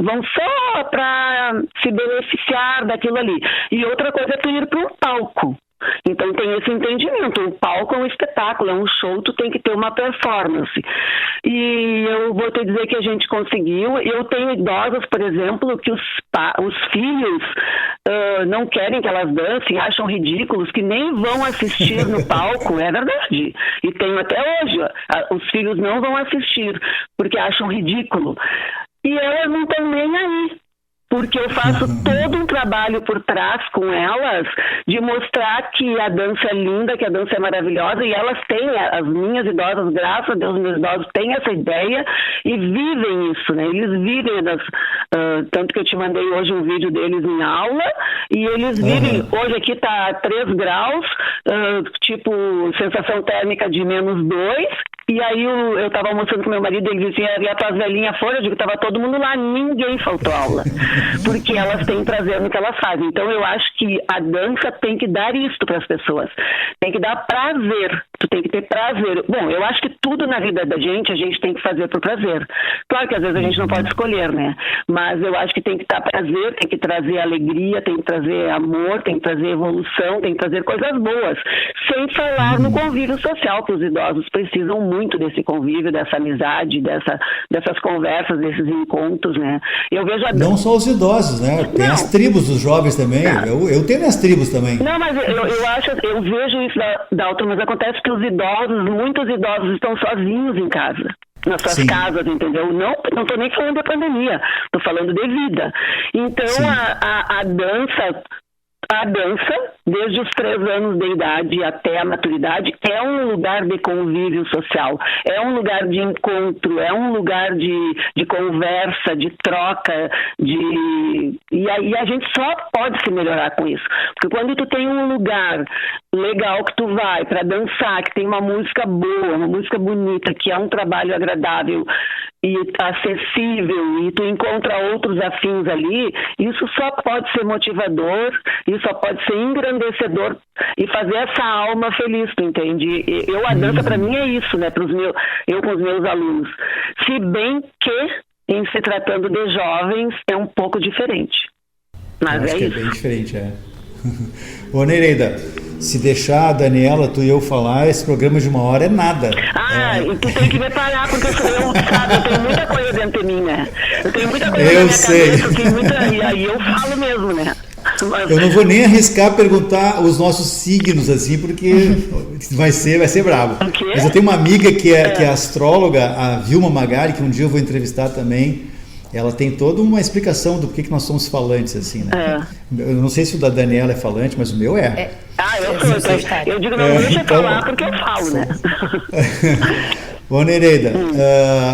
vão só para se beneficiar daquilo ali. E outra coisa é tu ir para um palco. Então tem esse entendimento, o palco é um espetáculo, é um show, tu tem que ter uma performance. E eu vou te dizer que a gente conseguiu. Eu tenho idosas, por exemplo, que os filhos não querem que elas dancem, acham ridículos, que nem vão assistir no palco, é verdade. E tenho até hoje, os filhos não vão assistir, porque acham ridículo. E elas não estão nem aí. Porque eu faço todo um trabalho por trás com elas de mostrar que a dança é linda, que a dança é maravilhosa, e elas têm, as minhas idosas, graças a Deus, meus idosos têm essa ideia e vivem isso, né? Eles vivem, tanto que eu te mandei hoje um vídeo deles em aula, e eles vivem, hoje aqui tá 3 graus, tipo sensação térmica de -2, e aí eu estava almoçando com meu marido, ele dizia, e a tua velhinha fora, eu digo, estava todo mundo lá, ninguém faltou aula, porque elas têm prazer no que elas fazem. Então eu acho que a dança tem que dar isto para as pessoas, tem que dar prazer, tu tem que ter prazer. Bom, eu acho que tudo na vida da gente, a gente tem que fazer por prazer. Claro que às vezes a gente não pode escolher, né? Mas eu acho que tem que dar prazer, tem que trazer alegria, tem que trazer amor, tem que trazer evolução, tem que trazer coisas boas, sem falar no convívio social, que os idosos precisam muito desse convívio, dessa amizade, dessas conversas, desses encontros, né? Eu vejo Não só os idosos, né? Tem as tribos dos jovens também. Eu tenho minhas tribos também. Não, mas eu vejo isso, Dalton, mas acontece que muitos idosos estão sozinhos em casa. Nas suas casas, entendeu? Não estou nem falando da pandemia, estou falando de vida. Então, a dança, A dança, desde os 3 anos de idade até a maturidade, é um lugar de convívio social, é um lugar de encontro, é um lugar de conversa, de troca, e aí a gente só pode se melhorar com isso. Porque quando tu tem um lugar legal que tu vai para dançar, que tem uma música boa, uma música bonita, que é um trabalho agradável e acessível, e tu encontra outros afins ali, isso só pode ser motivador, isso só pode ser engrandecedor e fazer essa alma feliz, tu entende? A dança para mim é isso, né? Eu com os meus alunos. Se bem que, em se tratando de jovens, é um pouco diferente. Mas acho é que isso. É bem diferente, é. Ô Nereida, se deixar a Daniela, tu e eu falar, esse programa de 1 hora é nada. E tu tem que me parar, porque eu tenho muita coisa dentro de mim, né? Eu tenho muita coisa na minha cabeça, e aí eu falo mesmo, né? Eu não vou nem arriscar perguntar os nossos signos, assim, porque vai ser bravo. Mas eu tenho uma amiga que é astróloga, a Vilma Magari, que um dia eu vou entrevistar também. Ela tem toda uma explicação do que nós somos falantes, assim, né? Eu não sei se o da Daniela é falante, mas o meu é. Eu digo, não deixa eu falar porque eu falo, né? Ô Nereida,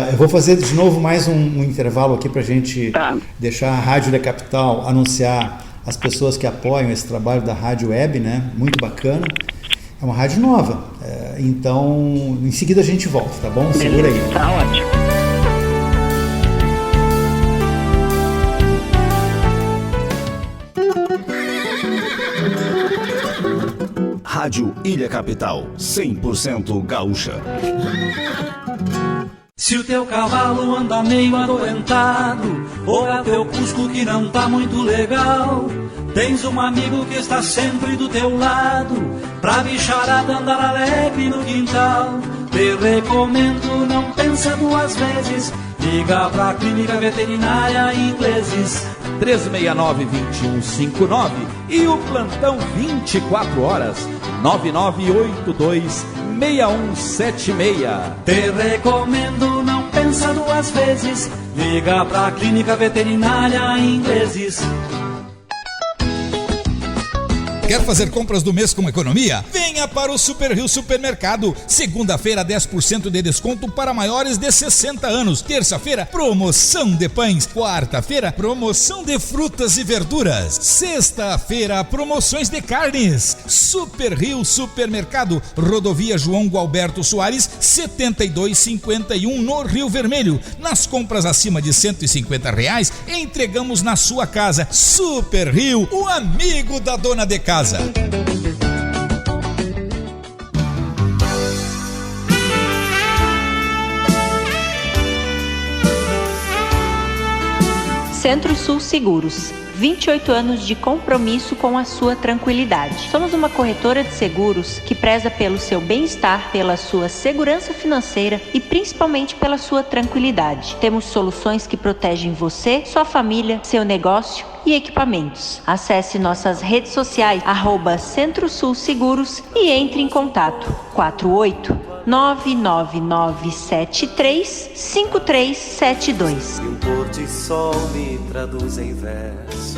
eu vou fazer de novo mais um intervalo aqui pra gente deixar a Rádio da Capital anunciar as pessoas que apoiam esse trabalho da Rádio Web, né? Muito bacana. É uma rádio nova. Então, em seguida a gente volta, tá bom? Segura aí. Tá ótimo. Rádio Ilha Capital, 100% gaúcha. Se o teu cavalo anda meio adoentado, ou é teu cusco que não tá muito legal, tens um amigo que está sempre do teu lado, pra bicharada andar alegre no quintal. Te recomendo, não pensa 2 vezes, liga pra Clínica Veterinária Ingleses. 369-2159 e o plantão 24 horas 9982-6176. Te recomendo, não pensa 2 vezes, liga pra Clínica Veterinária Ingleses. Quer fazer compras do mês com economia? Venha para o Super Rio Supermercado. Segunda-feira, 10% de desconto para maiores de 60 anos. Terça-feira, promoção de pães. Quarta-feira, promoção de frutas e verduras. Sexta-feira, promoções de carnes. Super Rio Supermercado, Rodovia João Gualberto Soares, 7251 no Rio Vermelho. Nas compras acima de R$150, entregamos na sua casa. Super Rio, o amigo da dona de casa. Centro-Sul Seguros. 28 anos de compromisso com a sua tranquilidade. Somos uma corretora de seguros que preza pelo seu bem-estar, pela sua segurança financeira e principalmente pela sua tranquilidade. Temos soluções que protegem você, sua família, seu negócio e equipamentos. Acesse nossas redes sociais @Centro-Sul Seguros e entre em contato 48-99973-5372. E um pôr de sol me traduz em versos.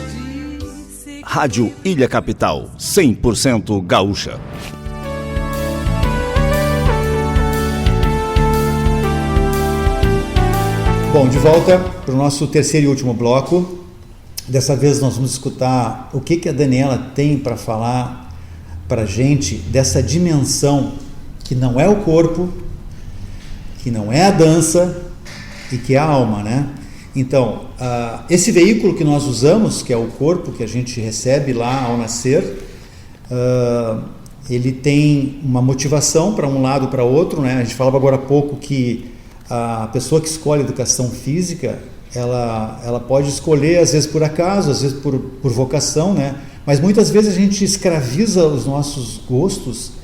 Rádio Ilha Capital, 100% gaúcha. Bom, de volta para o nosso terceiro e último bloco. Dessa vez nós vamos escutar o que a Daniela tem para falar para a gente dessa dimensão que não é o corpo, que não é a dança e que é a alma, né? Então, esse veículo que nós usamos, que é o corpo que a gente recebe lá ao nascer, ele tem uma motivação para um lado, para outro, né? A gente falava agora há pouco que a pessoa que escolhe educação física, ela pode escolher, às vezes por acaso, às vezes por vocação, né? Mas muitas vezes a gente escraviza os nossos gostos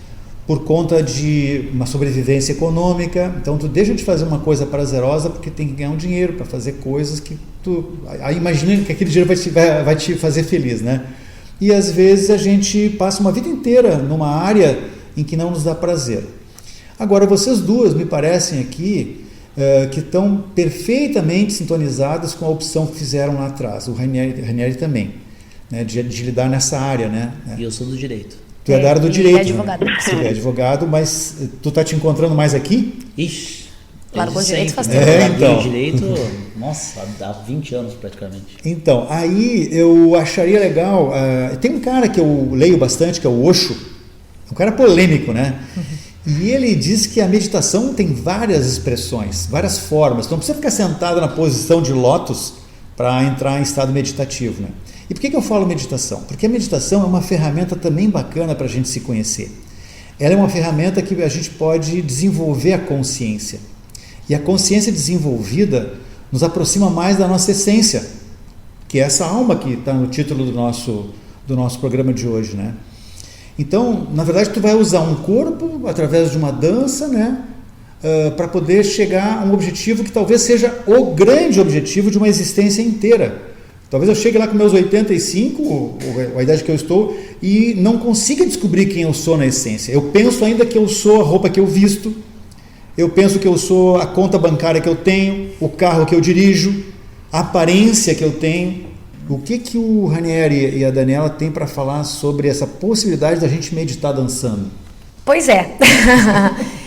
por conta de uma sobrevivência econômica. Então tu deixa de fazer uma coisa prazerosa porque tem que ganhar um dinheiro para fazer coisas que aí imagina que aquele dinheiro vai te fazer feliz, né? E às vezes a gente passa uma vida inteira numa área em que não nos dá prazer. Agora vocês duas me parecem aqui que estão perfeitamente sintonizadas com a opção que fizeram lá atrás, o Ranieri também. né, de lidar nessa área, né? E eu sou do direito. Tu é da área do direito. É advogado. Né? Você é advogado, mas tu tá te encontrando mais aqui? Ixi. Largou o direito faz tempo. Então. Direito, nossa, há 20 anos praticamente. Então, aí eu acharia legal. Tem um cara que eu leio bastante, que é o Osho, um cara polêmico, né? E ele diz que a meditação tem várias expressões, várias formas. Tu não precisa ficar sentado na posição de lótus para entrar em estado meditativo, né? E por que eu falo meditação? Porque a meditação é uma ferramenta também bacana para a gente se conhecer. Ela é uma ferramenta que a gente pode desenvolver a consciência. E a consciência desenvolvida nos aproxima mais da nossa essência, que é essa alma que está no título do nosso programa de hoje, né? Então, na verdade, tu vai usar um corpo através de uma dança, né? Para poder chegar a um objetivo que talvez seja o grande objetivo de uma existência inteira. Talvez eu chegue lá com meus 85, ou a idade que eu estou, e não consiga descobrir quem eu sou na essência. Eu penso ainda que eu sou a roupa que eu visto, eu penso que eu sou a conta bancária que eu tenho, o carro que eu dirijo, a aparência que eu tenho. O que o Ranieri e a Daniela têm para falar sobre essa possibilidade da gente meditar dançando? Pois é.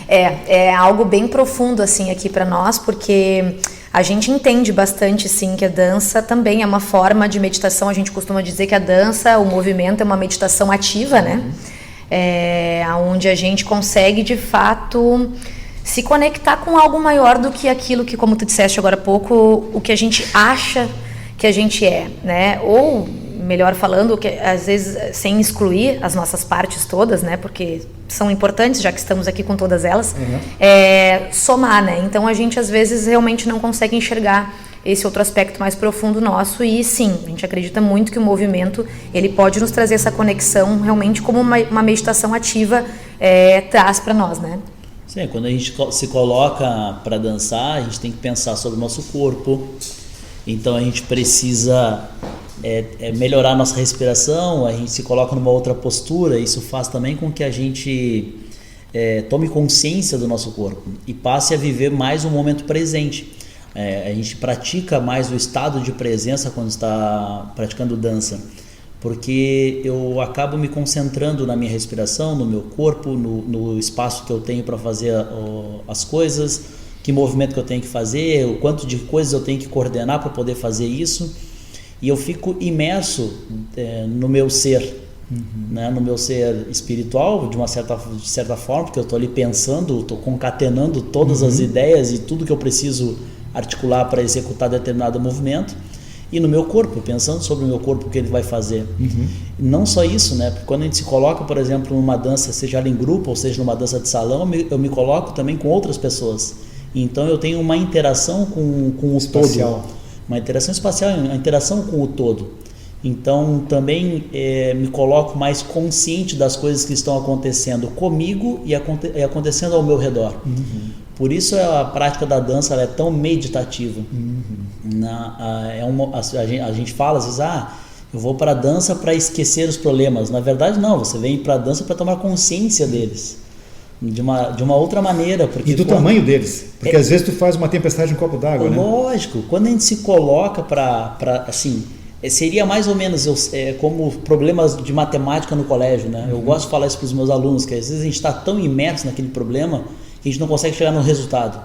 É algo bem profundo assim aqui para nós, porque a gente entende bastante sim que a dança também é uma forma de meditação. A gente costuma dizer que a dança, o movimento é uma meditação ativa, né? Onde a gente consegue de fato se conectar com algo maior do que aquilo que, como tu disseste agora há pouco, o que a gente acha que a gente é, né? Ou, melhor falando, que às vezes sem excluir as nossas partes todas, né? Porque são importantes, já que estamos aqui com todas elas, somar, né? Então a gente às vezes realmente não consegue enxergar esse outro aspecto mais profundo nosso, e sim, a gente acredita muito que o movimento ele pode nos trazer essa conexão realmente como uma meditação ativa traz para nós, né? Sim, quando a gente se coloca para dançar, a gente tem que pensar sobre o nosso corpo. Então a gente precisa melhorar a nossa respiração, a gente se coloca numa outra postura. Isso faz também com que a gente tome consciência do nosso corpo e passe a viver mais o momento presente. A gente pratica mais o estado de presença quando está praticando dança, porque eu acabo me concentrando na minha respiração, no meu corpo, no espaço que eu tenho para fazer as coisas, que movimento que eu tenho que fazer, o quanto de coisas eu tenho que coordenar para poder fazer isso, e eu fico imerso no meu ser, né, no meu ser espiritual, de certa forma, porque eu estou ali pensando, estou concatenando todas as ideias e tudo que eu preciso articular para executar determinado movimento, e no meu corpo, pensando sobre o meu corpo, o que ele vai fazer. Não só isso, né? Porque quando a gente se coloca, por exemplo, numa dança, seja ela em grupo ou seja numa dança de salão, eu me coloco também com outras pessoas. Então eu tenho uma interação com o todo, uma interação espacial, uma interação com o todo. Então também me coloco mais consciente das coisas que estão acontecendo comigo e acontecendo ao meu redor. Por isso a prática da dança ela é tão meditativa. A gente fala às vezes, eu vou para a dança para esquecer os problemas. Na verdade não, você vem para a dança para tomar consciência deles. De uma outra maneira. Porque e do tamanho deles. Porque às vezes tu faz uma tempestade em um copo d'água, né? Lógico. Quando a gente se coloca assim, seria mais ou menos como problemas de matemática no colégio, né? Eu gosto de falar isso para os meus alunos, que às vezes a gente está tão imerso naquele problema que a gente não consegue chegar no resultado.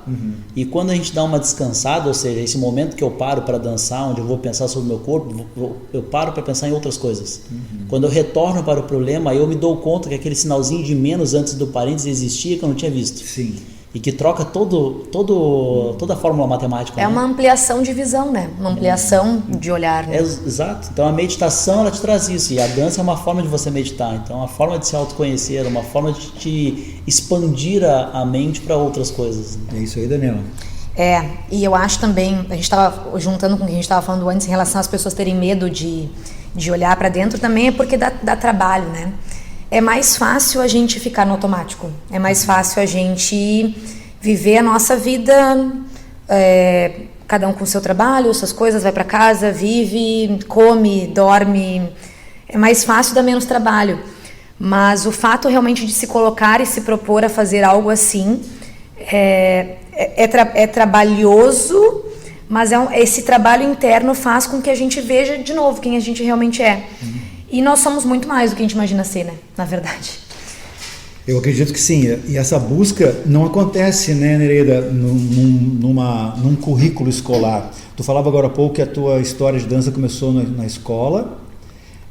E quando a gente dá uma descansada, ou seja, esse momento que eu paro para dançar, onde eu vou pensar sobre o meu corpo, eu paro para pensar em outras coisas. Quando eu retorno para o problema, eu me dou conta que aquele sinalzinho de menos antes do parênteses existia, que eu não tinha visto. Sim. E que troca toda a fórmula matemática. É, né? Uma ampliação de visão, né? Uma ampliação de olhar. Né? Exato. Então a meditação ela te traz isso. E a dança é uma forma de você meditar. Então é uma forma de se autoconhecer, uma forma de te expandir a mente para outras coisas. É isso aí, Daniela. E eu acho também, a gente estava juntando com o que a gente estava falando antes em relação às pessoas terem medo de olhar para dentro, também é porque dá trabalho, né? É mais fácil a gente ficar no automático, é mais fácil a gente viver a nossa vida, cada um com o seu trabalho, suas coisas, vai para casa, vive, come, dorme, é mais fácil, dá menos trabalho. Mas o fato realmente de se colocar e se propor a fazer algo assim é trabalhoso, Mas esse trabalho interno faz com que a gente veja de novo quem a gente realmente é. E nós somos muito mais do que a gente imagina ser, né? Na verdade. Eu acredito que sim. E essa busca não acontece, né, Nereida, num currículo escolar. Tu falava agora há pouco que a tua história de dança começou na escola.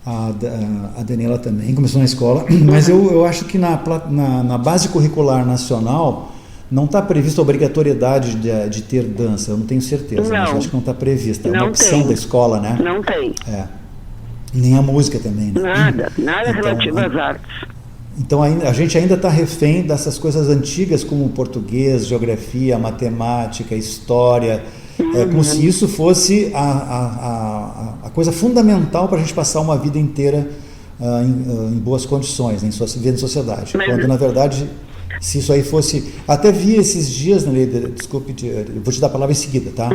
A Daniela também começou na escola. Mas eu acho que na base curricular nacional não está prevista a obrigatoriedade de ter dança. Eu não tenho certeza. Mas eu acho que não está prevista. É uma opção da escola, né? Não tem. Nem a música também, né? Nada então, relativo às artes. Então a gente ainda está refém dessas coisas antigas como português, geografia, matemática, história, como se isso fosse a coisa fundamental para a gente passar uma vida inteira em boas condições, né, viver em sociedade. Quando na verdade, se isso aí fosse... Até vi esses dias, desculpe, eu vou te dar a palavra em seguida, tá?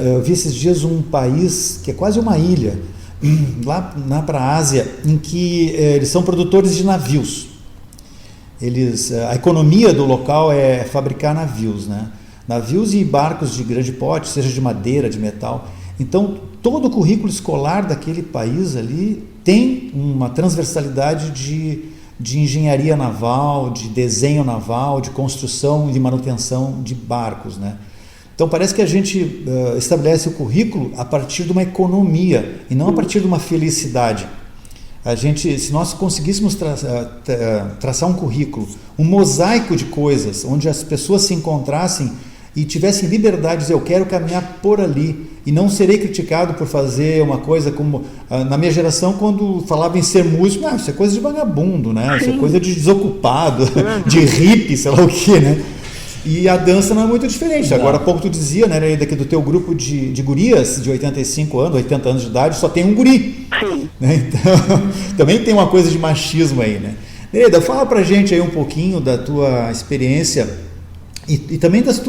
Eu vi esses dias um país que é quase uma ilha, lá para a Ásia, em que eles são produtores de navios. A economia do local é fabricar navios, né? Navios e barcos de grande porte, seja de madeira, de metal. Então, todo o currículo escolar daquele país ali tem uma transversalidade de engenharia naval, de desenho naval, de construção e de manutenção de barcos, né? Então parece que a gente estabelece o currículo a partir de uma economia e não a partir de uma felicidade. Se nós conseguíssemos traçar um currículo, um mosaico de coisas, onde as pessoas se encontrassem e tivessem liberdade de dizer, eu quero caminhar por ali e não serei criticado por fazer uma coisa como, na minha geração, quando falava em ser músico, isso é coisa de vagabundo, né? Isso é coisa de desocupado, de hippie, sei lá o que, né? E a dança não é muito diferente. Agora há pouco tu dizia, né, daqui do teu grupo de gurias de 85 anos, 80 anos de idade, só tem um guri. Sim. Né? Então, também tem uma coisa de machismo aí, né? Nereida, fala pra gente aí um pouquinho da tua experiência e também das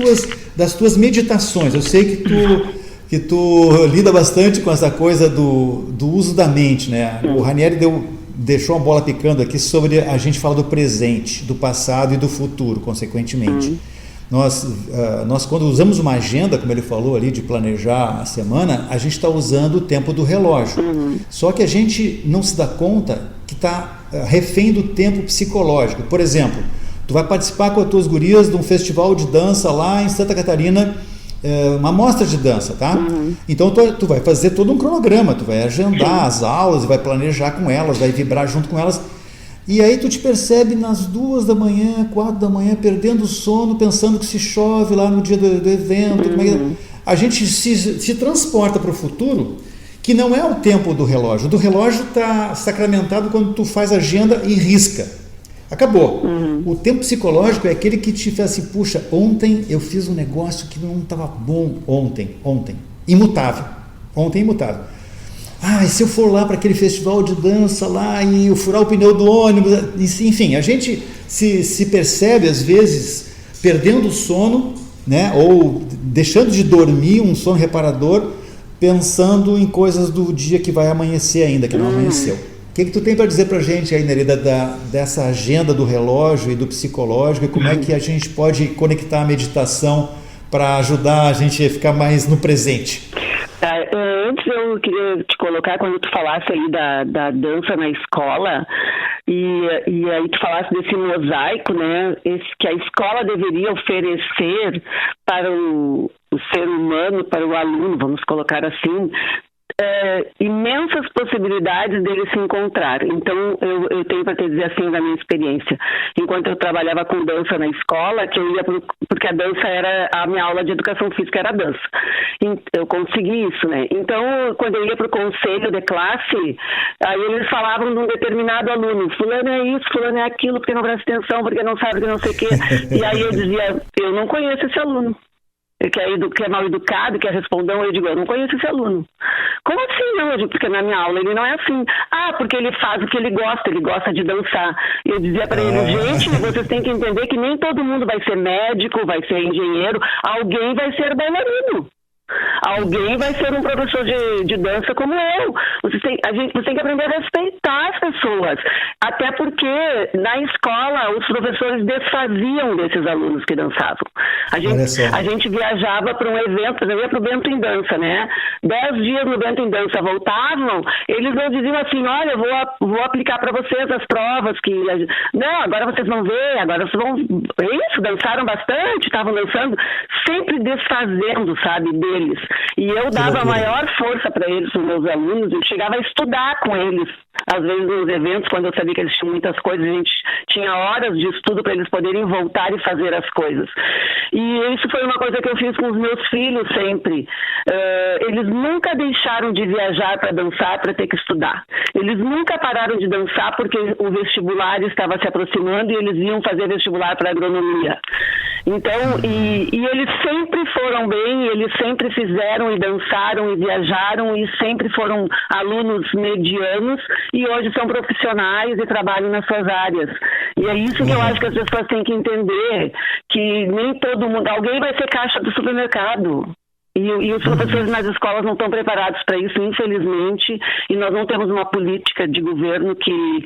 tuas meditações. Eu sei que tu lida bastante com essa coisa do uso da mente, né? O Ranieri deixou uma bola picando aqui sobre a gente falar do presente, do passado e do futuro, consequentemente. Nós quando usamos uma agenda, como ele falou ali, de planejar a semana, a gente está usando o tempo do relógio. Só que a gente não se dá conta que está refém do tempo psicológico. Por exemplo, tu vai participar com as tuas gurias de um festival de dança lá em Santa Catarina, uma amostra de dança, tá? Então tu vai fazer todo um cronograma, tu vai agendar as aulas, vai planejar com elas, vai vibrar junto com elas. E aí tu te percebe nas 2 da manhã, 4 da manhã, perdendo o sono, pensando que se chove lá no dia do evento. Como é que... A gente se transporta para o futuro, que não é o tempo do relógio. O do relógio está sacramentado quando tu faz agenda e risca. Acabou. O tempo psicológico é aquele que te faz assim, puxa, ontem eu fiz um negócio que não estava bom. Ontem. Imutável. Ontem imutável. E se eu for lá para aquele festival de dança lá e eu furar o pneu do ônibus, enfim, a gente se percebe às vezes perdendo o sono, né, ou deixando de dormir um sono reparador, pensando em coisas do dia que vai amanhecer ainda, que não amanheceu. O que tu tem para dizer para a gente aí, Nereida, dessa agenda do relógio e do psicológico e como é que a gente pode conectar a meditação para ajudar a gente a ficar mais no presente? Antes eu queria te colocar, quando tu falasse aí da dança na escola, e aí tu falasse desse mosaico, né, que a escola deveria oferecer para o ser humano, para o aluno, vamos colocar assim, imensas possibilidades dele se encontrar. Então eu tenho para te dizer assim da minha experiência, enquanto eu trabalhava com dança na escola, que eu ia porque a dança era a minha aula de educação física, era dança, eu consegui isso, né? Então quando eu ia para o conselho de classe, aí eles falavam de um determinado aluno, fulano é isso, fulano é aquilo, porque não presta atenção, porque não sabe, porque não sei o quê. E aí eu dizia, eu não conheço esse aluno, que é mal educado, que é respondão. Eu digo, eu não conheço esse aluno. Como assim não? Eu digo, porque na minha aula ele não é assim. Porque ele faz o que ele gosta de dançar. Eu dizia para ele, gente, vocês têm que entender que nem todo mundo vai ser médico, vai ser engenheiro, alguém vai ser bailarino. Alguém vai ser um professor de dança como eu. Você tem que aprender a respeitar as pessoas. Até porque na escola os professores desfaziam desses alunos que dançavam. A gente viajava para um evento, eu ia para o Bento em Dança, né? 10 dias no Bento em Dança, voltavam, eles não diziam assim, olha, eu vou aplicar para vocês as provas que... Não, agora vocês vão ver, agora vocês vão... Isso, dançaram bastante, estavam dançando, sempre desfazendo, sabe, deles. E eu dava a maior força para eles, os meus alunos, eu chegava a estudar com eles. Às vezes nos eventos, quando eu sabia que eles tinham muitas coisas, a gente tinha horas de estudo para eles poderem voltar e fazer as coisas. E isso foi uma coisa que eu fiz com os meus filhos sempre. Eles nunca deixaram de viajar para dançar, para ter que estudar. Eles nunca pararam de dançar porque o vestibular estava se aproximando e eles iam fazer vestibular para agronomia. Então, e eles sempre foram bem, eles sempre fizeram e dançaram e viajaram e sempre foram alunos medianos e hoje são profissionais e trabalham nas suas áreas. E é isso que eu acho que as pessoas têm que entender, que nem todo mundo... Alguém vai ser caixa do supermercado. E os professores nas escolas não estão preparados para isso, infelizmente, e nós não temos uma política de governo que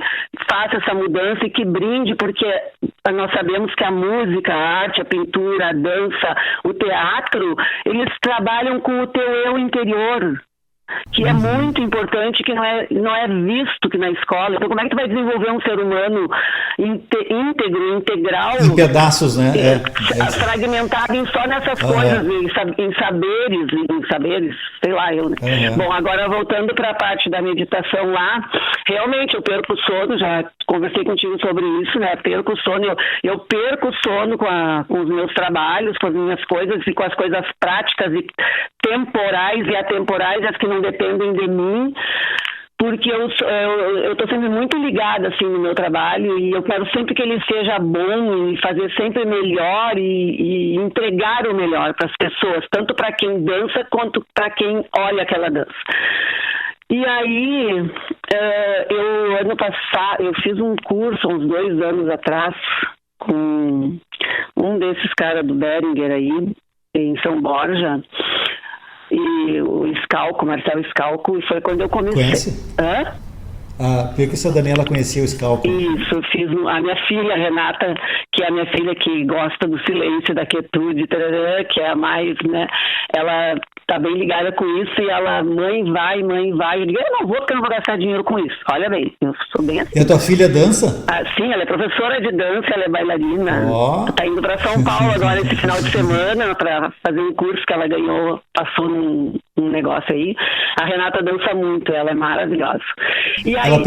faça essa mudança e que brinde, porque nós sabemos que a música, a arte, a pintura, a dança, o teatro, eles trabalham com o teu eu interior, que é muito importante, que não é visto que na escola. Então, como é que tu vai desenvolver um ser humano íntegro, integral? Em pedaços, né? Fragmentado só nessas coisas, em saberes, sei lá eu, né? Bom, agora voltando para a parte da meditação lá, realmente eu perco o sono, já conversei contigo sobre isso, né? Perco o sono, eu perco o sono com os meus trabalhos, com as minhas coisas e com as coisas práticas e temporais e atemporais, as que não dependem de mim, porque eu estou sempre muito ligada assim, no meu trabalho e eu quero sempre que ele seja bom e fazer sempre melhor e entregar o melhor para as pessoas, tanto para quem dança quanto para quem olha aquela dança. E aí, ano passado, eu fiz um curso, uns 2 anos atrás, com um desses caras do Beringer aí, em São Borja, e o Scalco, Marcelo Scalco, e foi quando eu comecei. Conhece? Porque a Daniela conhecia o Scalco. Isso, eu fiz a minha filha, Renata, que é a minha filha que gosta do silêncio, da quietude, que é a mais, né, ela tá bem ligada com isso e ela, mãe vai, eu digo, eu não vou porque eu não vou gastar dinheiro com isso, olha bem, eu sou bem assim. E a tua filha dança? Sim, ela é professora de dança, ela é bailarina, tá indo para São Paulo agora esse final de semana para fazer um curso que ela ganhou, passou num negócio aí. A Renata dança muito, ela é maravilhosa. E aí, ela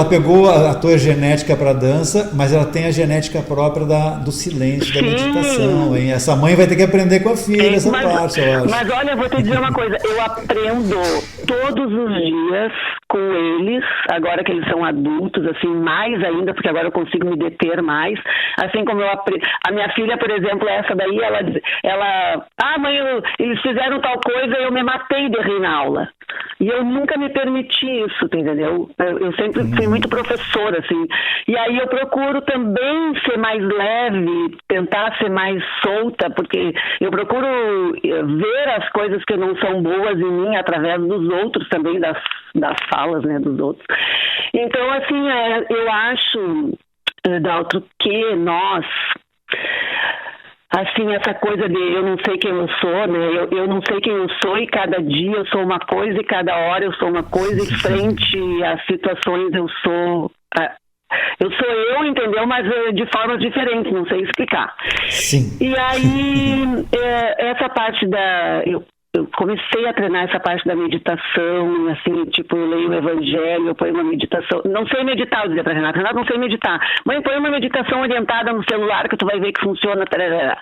pegou a tua genética para dança, mas ela tem a genética própria do silêncio, da meditação, hein? Essa mãe vai ter que aprender com a filha essa parte, eu acho. Mas olha, eu vou te dizer uma coisa, eu aprendo todos os dias com eles, agora que eles são adultos, assim, mais ainda, porque agora eu consigo me deter mais, assim como a minha filha, por exemplo, essa daí, ela mãe, eles fizeram tal coisa e eu me matei de rir na aula. E eu nunca me permiti isso, entendeu? Eu sempre fui muito professora, assim. E aí eu procuro também ser mais leve, tentar ser mais solta, porque eu procuro ver as coisas que não são boas em mim através dos outros também, das falas, né, dos outros. Então, assim, eu acho, Daltro, que nós... Assim, essa coisa de eu não sei quem eu sou, né? Eu não sei quem eu sou e cada dia eu sou uma coisa e cada hora eu sou uma coisa e frente às situações eu sou eu, entendeu? Mas de formas diferentes, não sei explicar. Sim. E aí, essa parte eu comecei a treinar essa parte da meditação, assim, tipo, eu leio o Evangelho, eu ponho uma meditação, não sei meditar, eu dizia pra Renata, não sei meditar, mãe, põe uma meditação orientada no celular que tu vai ver que funciona, tarará.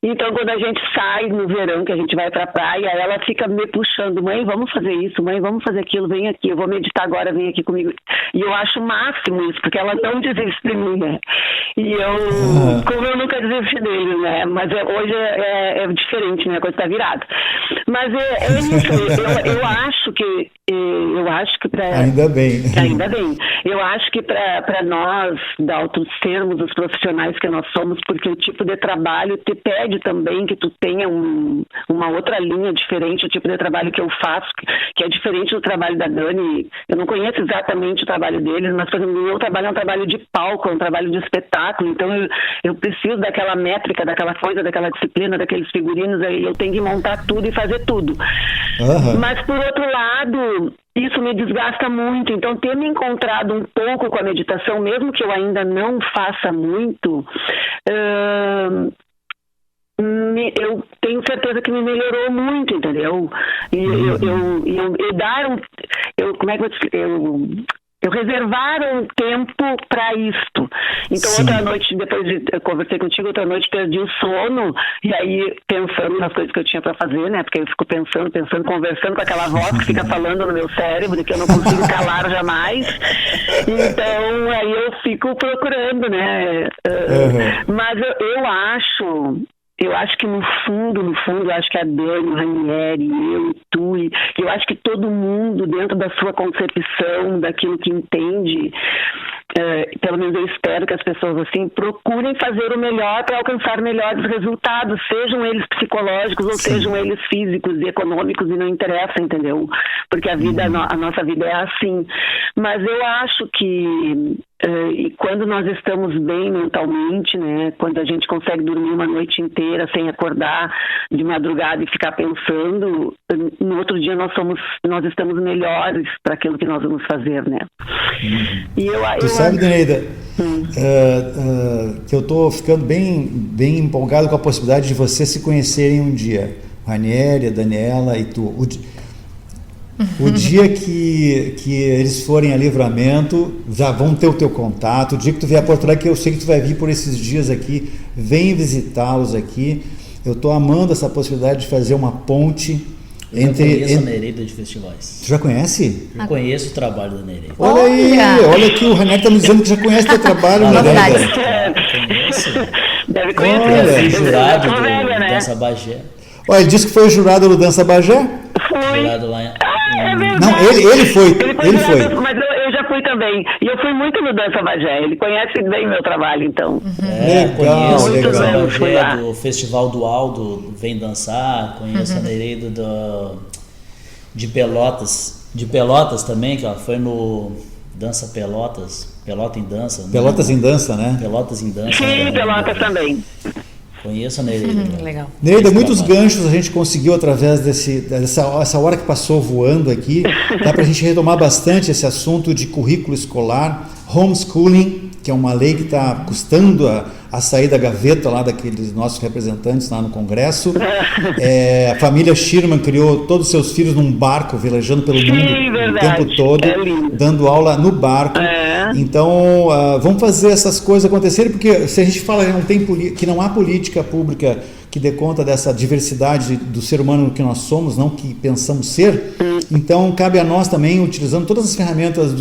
Então, quando a gente sai no verão, que a gente vai pra praia, ela fica me puxando, mãe, vamos fazer isso, mãe, vamos fazer aquilo, vem aqui, eu vou meditar agora, vem aqui comigo. E eu acho o máximo isso, porque ela não desiste de mim, né? E como eu nunca desisti dele, né? Mas hoje é diferente, né? A coisa tá virada. Mas é isso, eu acho que Ainda bem. Eu acho que para nós, da altos termos, os profissionais que nós somos, porque o tipo de trabalho te pede também que tu tenha uma outra linha diferente, o tipo de trabalho que eu faço, que é diferente do trabalho da Dani. Eu não conheço exatamente o trabalho deles, mas, por exemplo, o meu trabalho é um trabalho de palco, é um trabalho de espetáculo, então eu preciso daquela métrica, daquela coisa, daquela disciplina, daqueles figurinos, aí eu tenho que montar tudo e fazer tudo. Mas, por outro lado, isso me desgasta muito, então ter me encontrado um pouco com a meditação, mesmo que eu ainda não faça muito, eu tenho certeza que me melhorou muito, entendeu? Eu reservar um tempo para isto. Então, outra noite, depois eu conversei contigo, outra noite perdi o sono, e aí pensando nas coisas que eu tinha para fazer, né? Porque eu fico pensando, conversando com aquela voz que fica falando no meu cérebro, que eu não consigo calar jamais. Então, aí eu fico procurando, né? Mas eu acho que no fundo, eu acho que a Dani, o Ranieri, eu, tu, e eu acho que todo mundo, dentro da sua concepção, daquilo que entende, pelo menos eu espero que as pessoas assim procurem fazer o melhor para alcançar melhores resultados, sejam eles psicológicos ou sejam eles físicos e econômicos, e não interessa, entendeu? Porque a vida, a nossa vida é assim. Mas eu acho que e quando nós estamos bem mentalmente, né, quando a gente consegue dormir uma noite inteira sem acordar de madrugada e ficar pensando, no outro dia nós estamos melhores para aquilo que nós vamos fazer, né? E tu sabe, Deneida, que eu estou ficando bem empolgado com a possibilidade de vocês se conhecerem um dia, a Ranieri, a Daniela e tu. O dia que eles forem a Livramento, já vão ter o teu contato. O dia que tu vier a Porto Alegre, que eu sei que tu vai vir por esses dias aqui, vem visitá-los aqui. Eu estou amando essa possibilidade de fazer uma ponte entre... Eu conheço a Nereida de festivais. Tu já conhece? Eu conheço o trabalho da Nereida. Olha aqui, o Ranieri está me dizendo que já conhece o teu trabalho, Nereida. Conheço. Deve conhecer. Olha, jurado do Dança Bagé. Olha, ele disse que foi jurado do Dança Bagé? Foi. Jurado lá Não, ele foi. Mas eu já fui também. E eu fui muito no Dança Bagé. Ele conhece bem meu trabalho, então. Conheço o Dança legal. Bagé do Festival do Aldo, Vem Dançar. Conheço a Nereida de Pelotas. De Pelotas também, que ela foi no Dança Pelotas. Pelota em Dança. Pelotas em Dança, né? Pelotas em Dança. Sim, Pelotas também. Conheço a Nereida. Legal. Nereida, muitos ganchos a gente conseguiu através dessa hora que passou voando aqui. Dá para a gente retomar bastante esse assunto de currículo escolar, homeschooling, que é uma lei que está custando a sair da gaveta lá daqueles nossos representantes lá no Congresso. A família Schirman criou todos os seus filhos num barco, velejando pelo mundo o tempo todo, dando aula no barco. Então, vamos fazer essas coisas acontecerem, porque se a gente fala que não há política pública que dê conta dessa diversidade do ser humano que nós somos, não que pensamos ser, então cabe a nós também, utilizando todas as ferramentas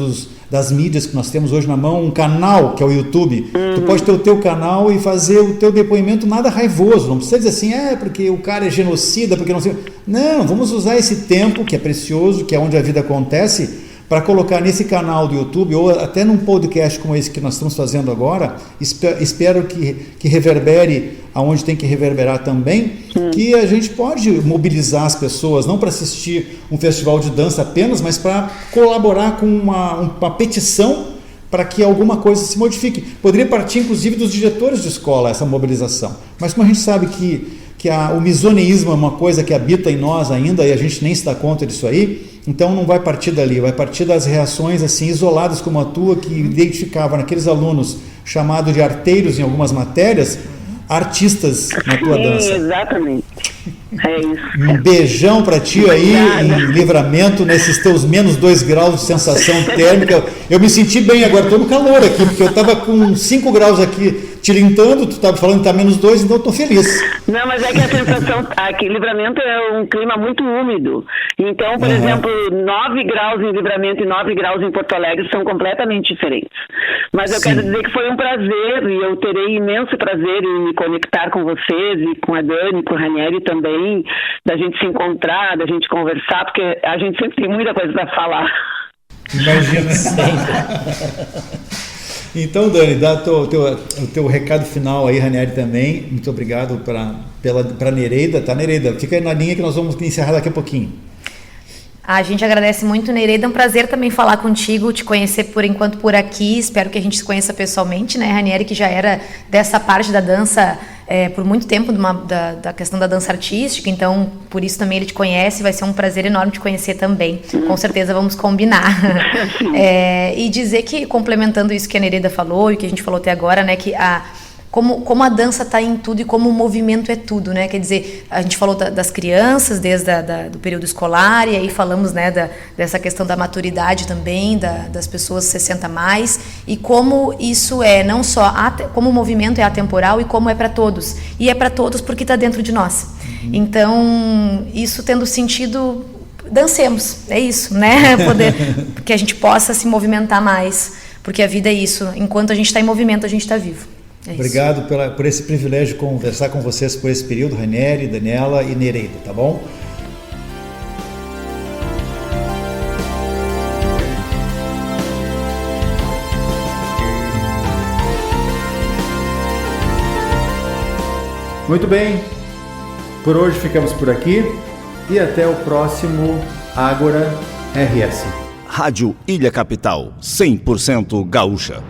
das mídias que nós temos hoje na mão, um canal que é o YouTube. Tu pode ter o teu canal e fazer o teu depoimento nada raivoso, não precisa dizer assim, porque o cara é genocida, porque não sei... Não, vamos usar esse tempo que é precioso, que é onde a vida acontece, para colocar nesse canal do YouTube ou até num podcast como esse que nós estamos fazendo agora. Espero que reverbere aonde tem que reverberar também, que a gente pode mobilizar as pessoas, não para assistir um festival de dança apenas, mas para colaborar com uma petição para que alguma coisa se modifique. Poderia partir inclusive dos diretores de escola essa mobilização, mas como a gente sabe que o misoneísmo é uma coisa que habita em nós ainda e a gente nem se dá conta disso aí, então não vai partir dali, vai partir das reações assim isoladas como a tua, que identificava naqueles alunos chamados de arteiros em algumas matérias, artistas na tua dança. Exatamente. É isso. Um beijão para ti aí em Livramento, nesses teus menos 2 graus de sensação térmica. Eu me senti bem agora, estou no calor aqui, porque eu estava com 5 graus aqui tilintando, tu estava falando que está menos 2, então eu estou feliz. Não, mas é que a sensação aqui, Livramento é um clima muito úmido. Então, por exemplo, 9 graus em Livramento e 9 graus em Porto Alegre são completamente diferentes. Mas eu quero dizer que foi um prazer, e eu terei imenso prazer em me conectar com vocês e com a Dani, com o Ranieri também, da gente se encontrar, da gente conversar, porque a gente sempre tem muita coisa para falar. Imagina. Então, Dani, dá o teu recado final aí, Ranieri, também. Muito obrigado para Nereida. Tá, Nereida? Fica aí na linha que nós vamos encerrar daqui a pouquinho. A gente agradece muito, Nereida. É um prazer também falar contigo, te conhecer por enquanto por aqui. Espero que a gente se conheça pessoalmente, né? Ranieri, que já era dessa parte da dança por muito tempo, da questão da dança artística, então por isso também ele te conhece. Vai ser um prazer enorme te conhecer também. Com certeza vamos combinar. E dizer que, complementando isso que a Nereida falou e que a gente falou até agora, né? Que como a dança está em tudo e como o movimento é tudo, né? Quer dizer, a gente falou das crianças desde do período escolar, e aí falamos, né, dessa questão da maturidade também, das pessoas 60 mais, e como isso é não só como o movimento é atemporal e como é para todos. E é para todos porque está dentro de nós. Então, isso tendo sentido, dancemos, é isso, né? Que a gente possa se movimentar mais, porque a vida é isso. Enquanto a gente está em movimento, a gente está vivo. Obrigado por esse privilégio de conversar com vocês por esse período, Ranieri, Daniela e Nereida, tá bom? Muito bem, por hoje ficamos por aqui e até o próximo Ágora RS. Rádio Ilha Capital, 100% gaúcha.